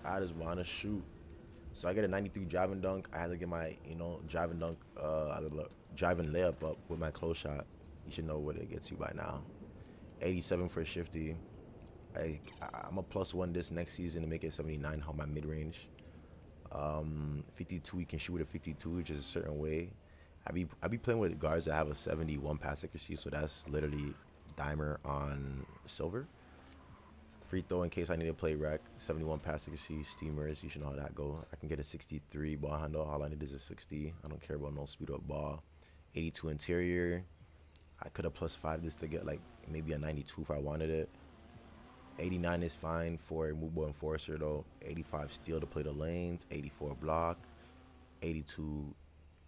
I just wanna shoot. So I get a 93 driving dunk. I had to get my, you know, driving dunk, driving layup up with my close shot. You should know what it gets you by now. 87 for a shifty. I'm a +1 this next season to make it 79 on my mid range. 52, you can shoot with a 52, which is a certain way. I be playing with guards that have a 71 pass accuracy, so that's literally dimer on silver. Free throw in case I need to play rec. 71 pass accuracy, steamers. You should know how that go. I can get a 63 ball handle. All I need is a 60. I don't care about no speed up ball. 82 interior. I could have +5 this to get like maybe a 92 if I wanted it. 89 is fine for a move ball enforcer though. 85 steal to play the lanes. 84 block. 82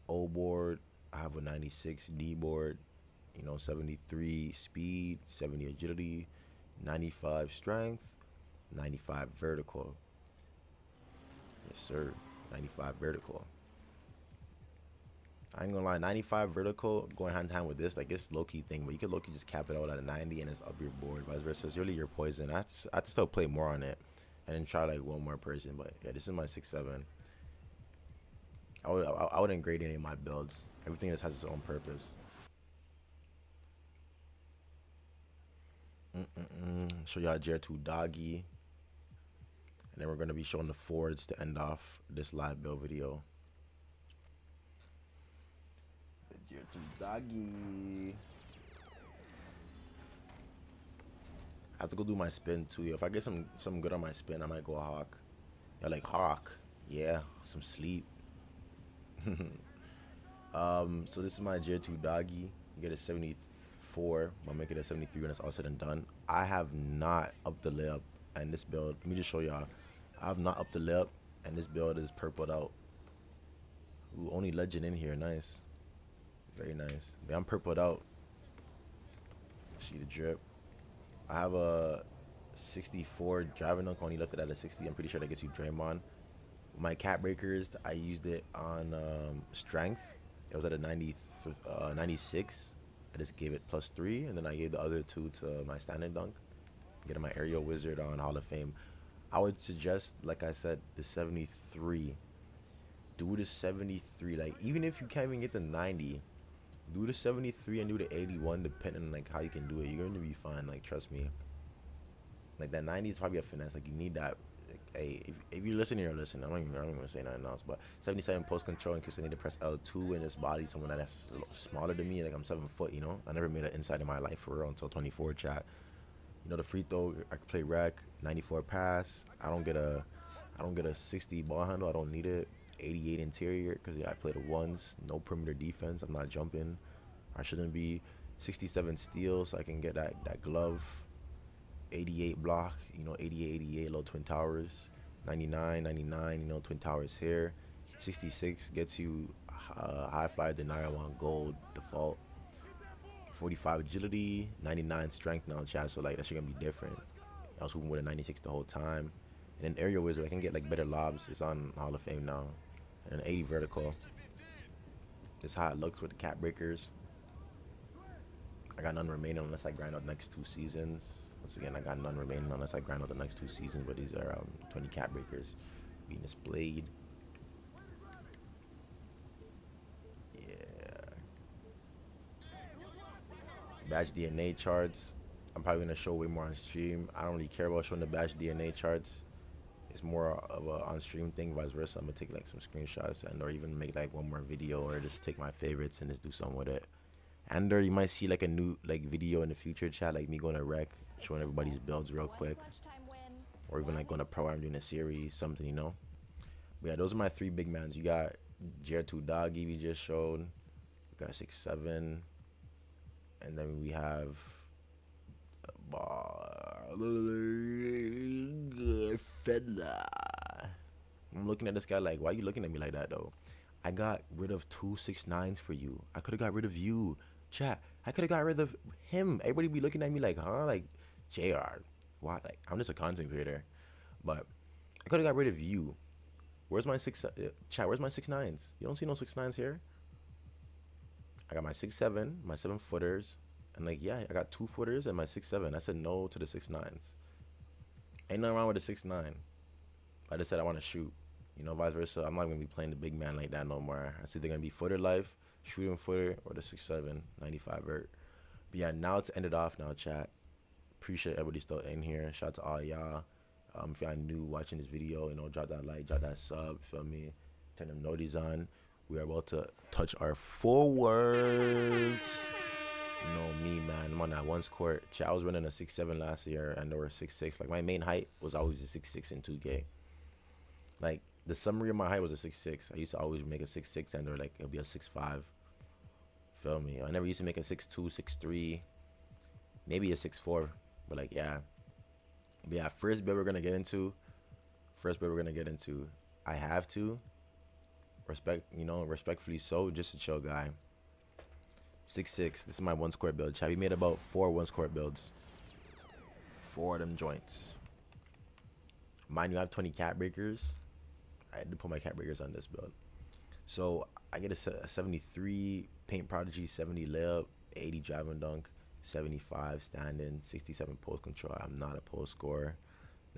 O board. I have a 96 D board. You know, 73 speed, 70 agility, 95 strength, 95 vertical. Yes sir, 95 vertical. I ain't gonna lie, 95 vertical going hand in hand with this, like it's low-key thing, but you can low-key just cap it out at a 90 and it's up your board. Vice versa, it's really your poison. I have to still play more on it and then try like one more person. But yeah, this is my 6'7". I wouldn't grade any of my builds. Everything just has its own purpose. Show y'all JR2 Doggy, and then we're gonna be showing the Fords to end off this live build video. JR2 Doggy. I have to go do my spin too. If I get some good on my spin, I might go Hawk. Yeah, like Hawk. Yeah, some sleep. So this is my JR2 Doggy. You get a 74. I'll make it a 73 when it's all said and done. I have not upped the layup and this build. Let me just show y'all. I have not upped the layup and this build is purpled out. Ooh, only legend in here. Nice. Very nice. But I'm purpled out. See the drip. I have a 64 driving dunk. Only left it at a 60. I'm pretty sure that gets you Draymond. My cap breakers, I used it on strength. It was at a 96. I just gave it +3, and then I gave the other 2 to my standing dunk. Getting my aerial wizard on Hall of Fame. I would suggest, like I said, the 73. Do the 73. Like, even if you can't even get the 90, do the 73 and do the 81, depending on like how you can do it. You're going to be fine. Like, trust me. Like, that 90 is probably a finesse. Like, you need that. Like, hey, if you're listening, you're listening. I'm not even going to say nothing else. But 77 post control in case I need to press L2 and just body someone that's a little smaller than me. Like, I'm 7 foot, you know. I never made an inside in my life for real until 24 chat. You know, the free throw, I can play rec, 94 pass. I don't get a 60 ball handle. I don't need it. 88 interior because yeah, I play the ones. No perimeter defense. I'm not jumping. I shouldn't be. 67 steal so I can get that glove. 88 block. You know, 88, little Twin Towers. 99, you know, Twin Towers here. 66 gets you high fly denial on gold default. 45 agility, 99 strength now, chat. So like that shit gonna be different. I was hooping with a 96 the whole time. And then aerial wizard, I can get like better lobs. It's on Hall of Fame now. And an 80 vertical. This is how it looks with the cap breakers. I got none remaining unless I grind out the next 2 seasons. Once again, I got none remaining unless I grind out the next 2 seasons. But these are 20 cap breakers being displayed. Badge DNA charts. I'm probably gonna show way more on stream. I don't really care about showing the badge DNA charts. It's more of a on stream thing, vice versa. I'm gonna take like some screenshots and or even make like one more video or just take my favorites and just do something with it. And or you might see like a new like video in the future, chat, like me going to rec, showing everybody's builds real quick. Or even like going to pro, I'm doing a series, something, you know. But yeah, those are my 3 big mans. You got JR2LEGEND we just showed. We got 6'7". And then we have Fedla. I'm looking at this guy like, why are you looking at me like that though? I got rid of 2 6'9s for you. I could have got rid of you. Chat, I could have got rid of him. Everybody be looking at me like, huh? Like, JR. Why? Like, I'm just a content creator. But I could have got rid of you. Where's my chat, where's my 6'9s? You don't see no 6'9s here? I got my 6'7", my 7 footers, and like yeah, I got 2 footers and my 6'7". I said no to the 6'9s. Ain't nothing wrong with the 6'9". I just said I want to shoot. You know, vice versa. I'm not gonna be playing the big man like that no more. I said they're gonna be footer life, shooting footer, or the 6'7", 95 vert. But yeah, now to end it off now, chat. Appreciate everybody still in here. Shout out to all y'all. If y'all new watching this video, you know, drop that like, drop that sub. Feel me? Turn them notices on. We are about to touch our forwards. You know me, man. I'm on that once court. I was running a 6'7" last year, and they were 6'6". Like my main height was always a 6'6" in 2K. Like the summary of my height was a 6'6". I used to always make a 6'6" and or like it'll be a 6'5". Feel me? I never used to make a 6'2", 6'3", maybe a 6'4". But like yeah. But yeah, first build we're gonna get into. I have to. Respectfully so, just a chill guy. 6'6". This is my once court build. We made about 4 once court builds. 4 of them joints. Mind you, I have 20 cap breakers. I had to put my cap breakers on this build. So I get a 73 paint prodigy, 70 layup, 80 driving dunk, 75 standing, 67 post control. I'm not a post scorer.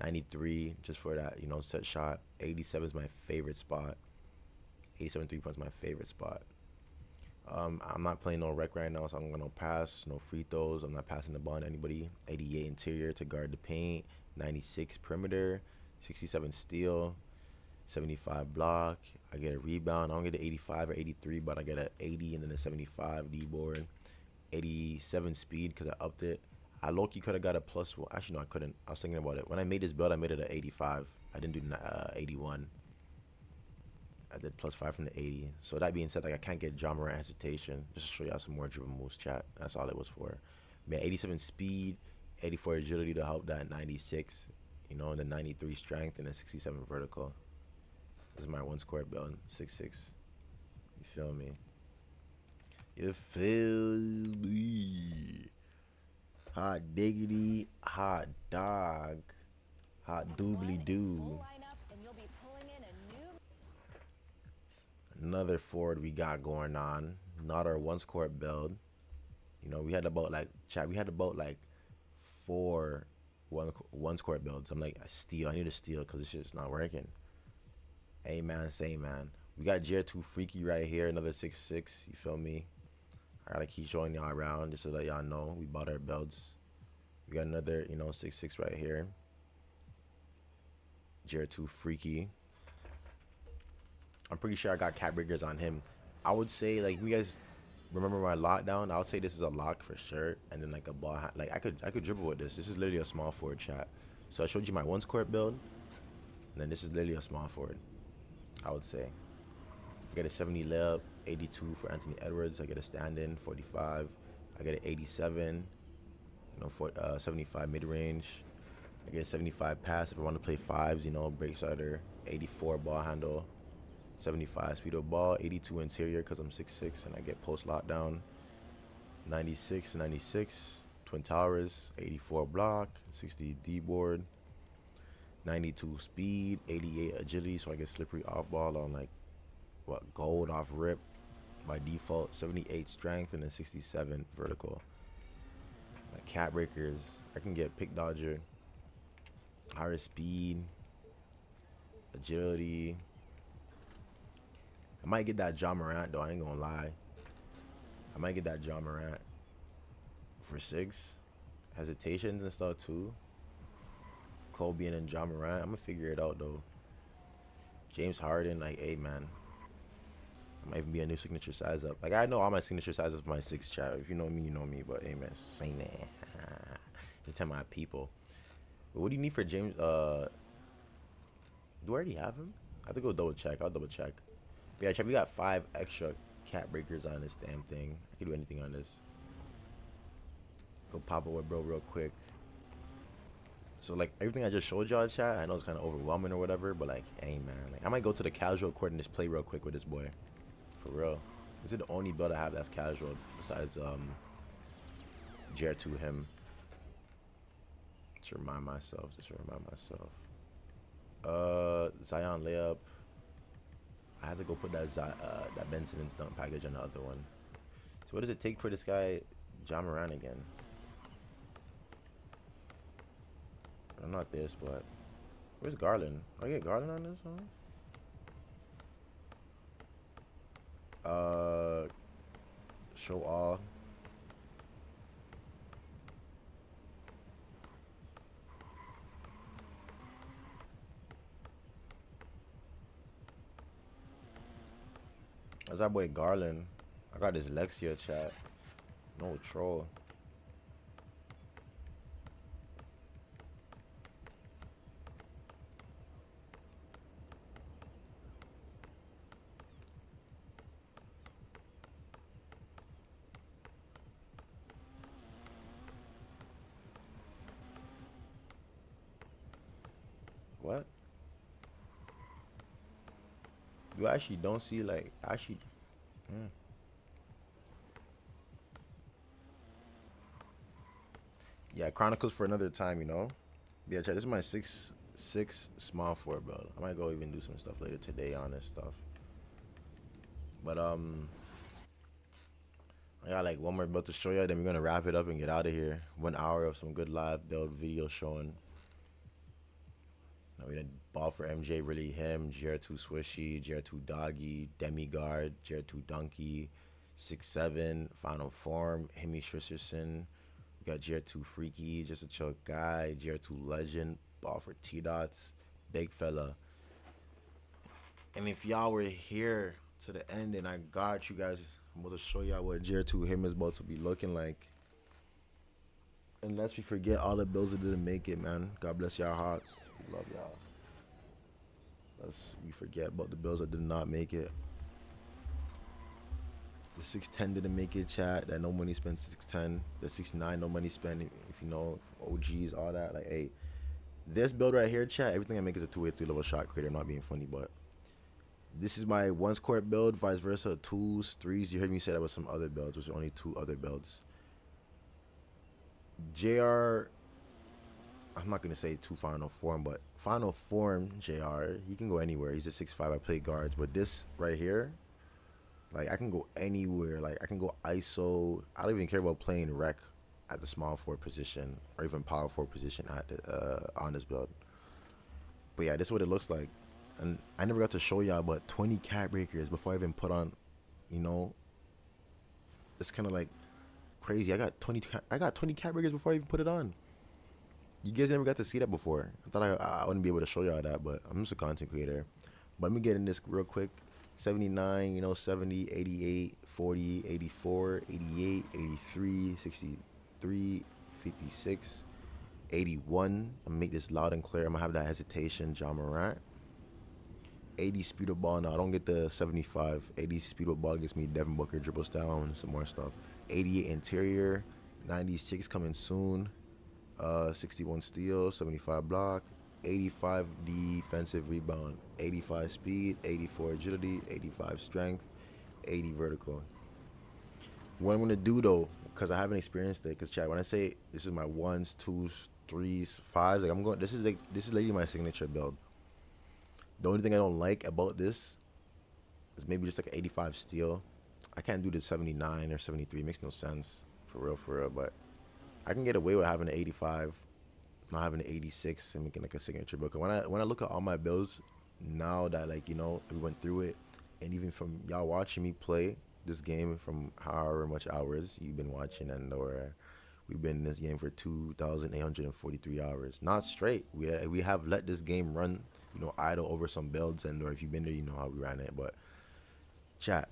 93 just for that, you know, set shot. 87 is my favorite spot. 87 3-points my favorite spot. I'm not playing no rec right now, so I'm gonna pass, no free throws. I'm not passing the ball to anybody. 88 interior to guard the paint. 96 perimeter. 67 steal. 75 block. I get a rebound. I don't get the 85 or 83, but I get an 80 and then a 75 D board. 87 speed because I upped it. I low-key could have got a +1. Actually, no, I couldn't. I was thinking about it. When I made this build, I made it an 85. I didn't do 81. I did +5 from the 80. So that being said, like I can't get John Morant hesitation. Just to show y'all some more dribble moves, chat. That's all it was for. Man, 87 speed, 84 agility to help that 96. You know, and the 93 strength and the 67 vertical. This is my once court build, 6'6". You feel me? You feel me? Hot diggity, hot dog, hot doobly doo. Another Ford we got going on. Not our once court build. You know, we had about like chat. We had about like four one court builds. I'm like, I steal. I need to steal because this shit's not working. Hey man, say man. We got JR2 Freaky right here. Another 6'6". You feel me? I gotta keep showing y'all around just to let y'all know we bought our builds. We got another, you know, 6'6" right here. JR2 Freaky. I'm pretty sure I got cat breakers on him. I would say like you guys remember my lockdown. I would say this is a lock for sure, and then like a ball. Like I could dribble with this. This is literally a small forward chat. So I showed you my once court build, and then this is literally a small forward. I would say. I get a 70 layup, 82 for Anthony Edwards. I get a stand-in, 45. I get an 87, you know, for 75 mid-range. I get a 75 pass if I want to play fives, you know, break starter, 84 ball handle, 75 speed of ball, 82 interior because I'm 6'6", and I get post lockdown, 96, 96, Twin Towers, 84 block, 60 D board, 92 speed, 88 agility, so I get slippery off ball on like, what, gold off rip by default, 78 strength, and then 67 vertical. My cat breakers, I can get pick dodger, higher speed, agility. I might get that John Morant though, I ain't gonna lie. I might get that John Morant for 6. Hesitations and stuff too. Kobe and then John Morant, I'm gonna figure it out though. James Harden, like, hey man, I might even be a new signature size up. Like I know all my signature sizes for my 6 chat. If you know me, you know me. But hey man, say that. Just tell my people. But what do you need for James? Do I already have him? I have to go double check. I'll double check. But yeah, check. We got 5 extra cat breakers on this damn thing. I can do anything on this. Go pop it with bro real quick. So like everything I just showed y'all, chat. I know it's kind of overwhelming or whatever, but like, hey man, like I might go to the casual court and just play real quick with this boy. For real. This is the only build I have that's casual besides JR2 him. Just remind myself. Zion layup. I have to go put that that Ben Simmons dunk package on the other one. So what does it take for this guy, John Moran again? I'm not this, but where's Garland? Do I get Garland on this one? Show all. That's that boy Garland. I got this Lexia chat. No troll. What? You actually don't see like actually. Yeah, Chronicles for another time, you know. Yeah, check. This is my 6'6" small forward build. I might go even do some stuff later today on this stuff. But I got like one more build to show you. Then we're gonna wrap it up and get out of here. 1 hour of some good live build video showing. Now we did ball for MJ, really him. JR2 Swishy, JR2 Doggy, Demigod, JR2 Donkey, 6'7", Final Form, Hemi Schrisserson. We got JR2 Freaky, just a chill guy. JR2 Legend, ball for T-Dots, big fella. And if y'all were here to the end and I got you guys, I'm about to show y'all what JR2 him is about to be looking like. Unless we forget all the bills that didn't make it, man. God bless y'all hearts. We love y'all. Unless we forget about the bills that did not make it. The 610 didn't make it, chat. That no money spent 610. The 69 no money spent. If you know OGs, all that. Like, hey, this build right here, chat. Everything I make is a 2-way 3-level shot creator. I'm not being funny, but this is my once court build. Vice versa, 2s, 3s. You heard me say that was some other builds. There's only 2 other builds. JR, I'm not gonna say too final form, but final form JR, he can go anywhere. He's a 6'5". I play guards, but this right here, like I can go anywhere. Like I can go ISO. I don't even care about playing rec at the small forward position or even power forward position at the, on this build. But yeah, this is what it looks like. And I never got to show y'all, but 20 cat breakers before I even put on, you know, it's kind of like crazy. I got 20 cat breakers before I even put it on. You guys never got to see that before. I thought I wouldn't be able to show y'all that, but I'm just a content creator. But let me get in this real quick. 79, you know, 70, 88, 40, 84, 88, 83, 63, 56, 81. I'm gonna make this loud and clear. I'm gonna have that hesitation, John Morant. 80 speed of ball. Now I don't get the 75. 80 speed of ball gets me Devin Booker dribble style and some more stuff. 88 interior. 96 coming soon. 61 steal. 75 block. 85 defensive rebound. 85 speed. 84 agility. 85 strength. 80 vertical. What I'm gonna do though, because I haven't experienced it, because chat, when I say this is my 1s, 2s, 3s, 5s, like I'm going, this is literally my signature build. The only thing I don't like about this is maybe just like an 85 steal. I can't do the 79 or 73. It makes no sense, for real. But I can get away with having an 85, not having an 86, and making like a signature build. When I look at all my builds now that, like, you know, we went through it, and even from y'all watching me play this game from however much hours you've been watching, and or we've been in this game for 2,843 hours, not straight. We have let this game run, you know, idle over some builds, and or if you've been there, you know how we ran it. But chat,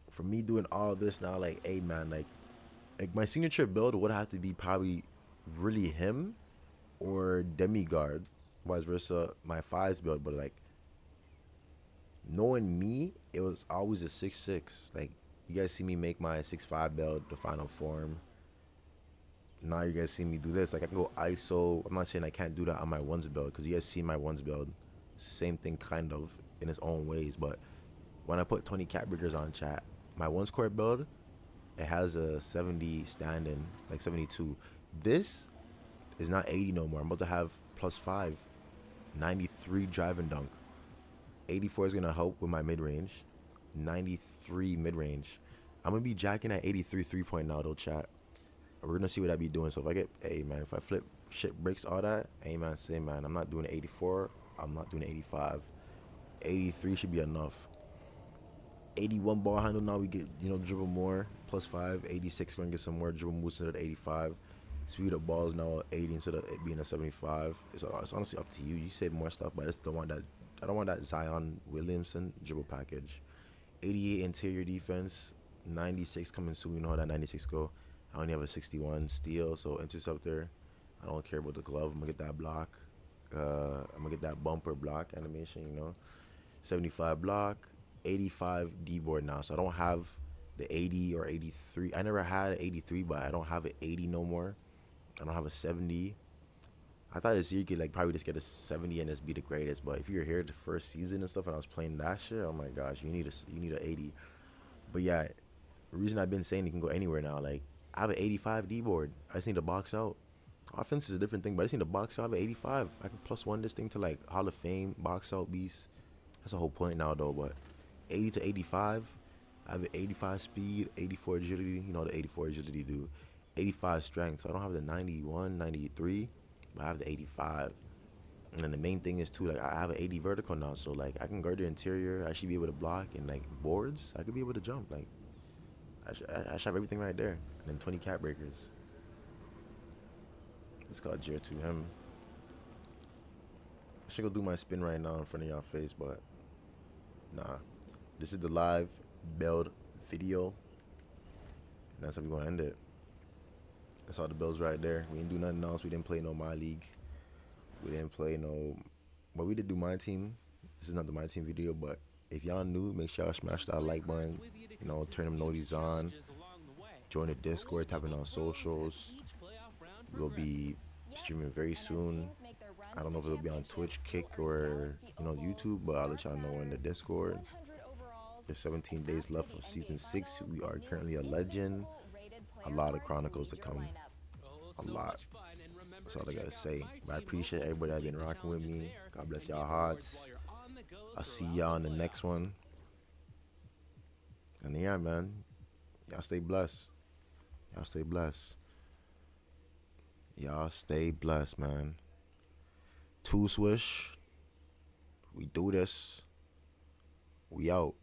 for me doing all this now, like, hey man, like my signature build would have to be probably really him or demigod, vice versa, my 5s build. But like, knowing me, it was always a 6'6". Like, you guys see me make my 6'5" build, the final form. Now you guys see me do this. Like, I can go ISO. I'm not saying I can't do that on my 1s build, because you guys see my 1s build. Same thing kind of in its own ways. But when I put 20 cat breakers on, chat, my 1s court build, it has a 70 standing, like 72. This is not 80 no more. I'm about to have +5, 93 drive and dunk. 84 is gonna help with my mid-range. 93 mid-range. I'm gonna be jacking at 83 3-point now though, chat. We're gonna see what I be doing. So if I get, hey man, if I flip shit breaks all that, hey man, say man, I'm not doing 84. I'm not doing 85. 83 should be enough. 81 ball handle, now we get, you know, dribble more, +5. 86 gonna get some more dribble moves instead of 85. Speed of balls now 80 instead of it being a 75. It's honestly up to you. You say more stuff, but I just don't want that. I don't want that Zion Williamson dribble package. 88 interior defense. 96 coming soon. You know how that 96 go. I only have a 61 steal, so interceptor. I don't care about the glove. I'm gonna get that block. I'm gonna get that bumper block animation, you know. 75 block. 85 D board now, so I don't have the 80 or 83. I never had an 83, but I don't have an 80 no more. I don't have a 70. I thought this year you could like probably just get a 70 and just be the greatest, but if you're here the first season and stuff and I was playing that shit, oh my gosh, you need an 80. But yeah, the reason I've been saying you can go anywhere now, like I have an 85 D board. I just need to box out. Offense is a different thing, but I just need to box out. I have an 85. I can +1 this thing to like Hall of Fame, box out beast. That's the whole point now though. But 80 to 85, I have an 85 speed, 84 agility. You know what the 84 agility do. 85 strength. So I don't have the 91, 93, but I have the 85. And then the main thing is too, like I have an 80 vertical now, so like I can guard the interior. I should be able to block, and like boards, I could be able to jump. Like I should have everything right there. And then 20 cat breakers. It's called JR2 him. I should go do my spin right now in front of y'all face, but nah. This is the live build video. And that's how we gonna end it. That's all the builds right there. We didn't do nothing else. We didn't play no My League. We didn't play no, but we did do My Team. This is not the My Team video, but if y'all new, make sure y'all smash that like button. You know, turn them notices on. Join the Discord, tap in on socials. We'll be streaming very soon. I don't know if it'll be on Twitch, Kick, or you know, YouTube, but I'll let y'all know in the Discord. There's 17 days left of season 6. We are currently a legend. A lot of chronicles to come. a lot. That's all I gotta say. But I appreciate everybody that been rocking with me. God bless y'all hearts. I'll see y'all in the next one. And yeah, man, y'all stay blessed. Y'all stay blessed. Y'all stay blessed, man. Two Swish. We do this. We out.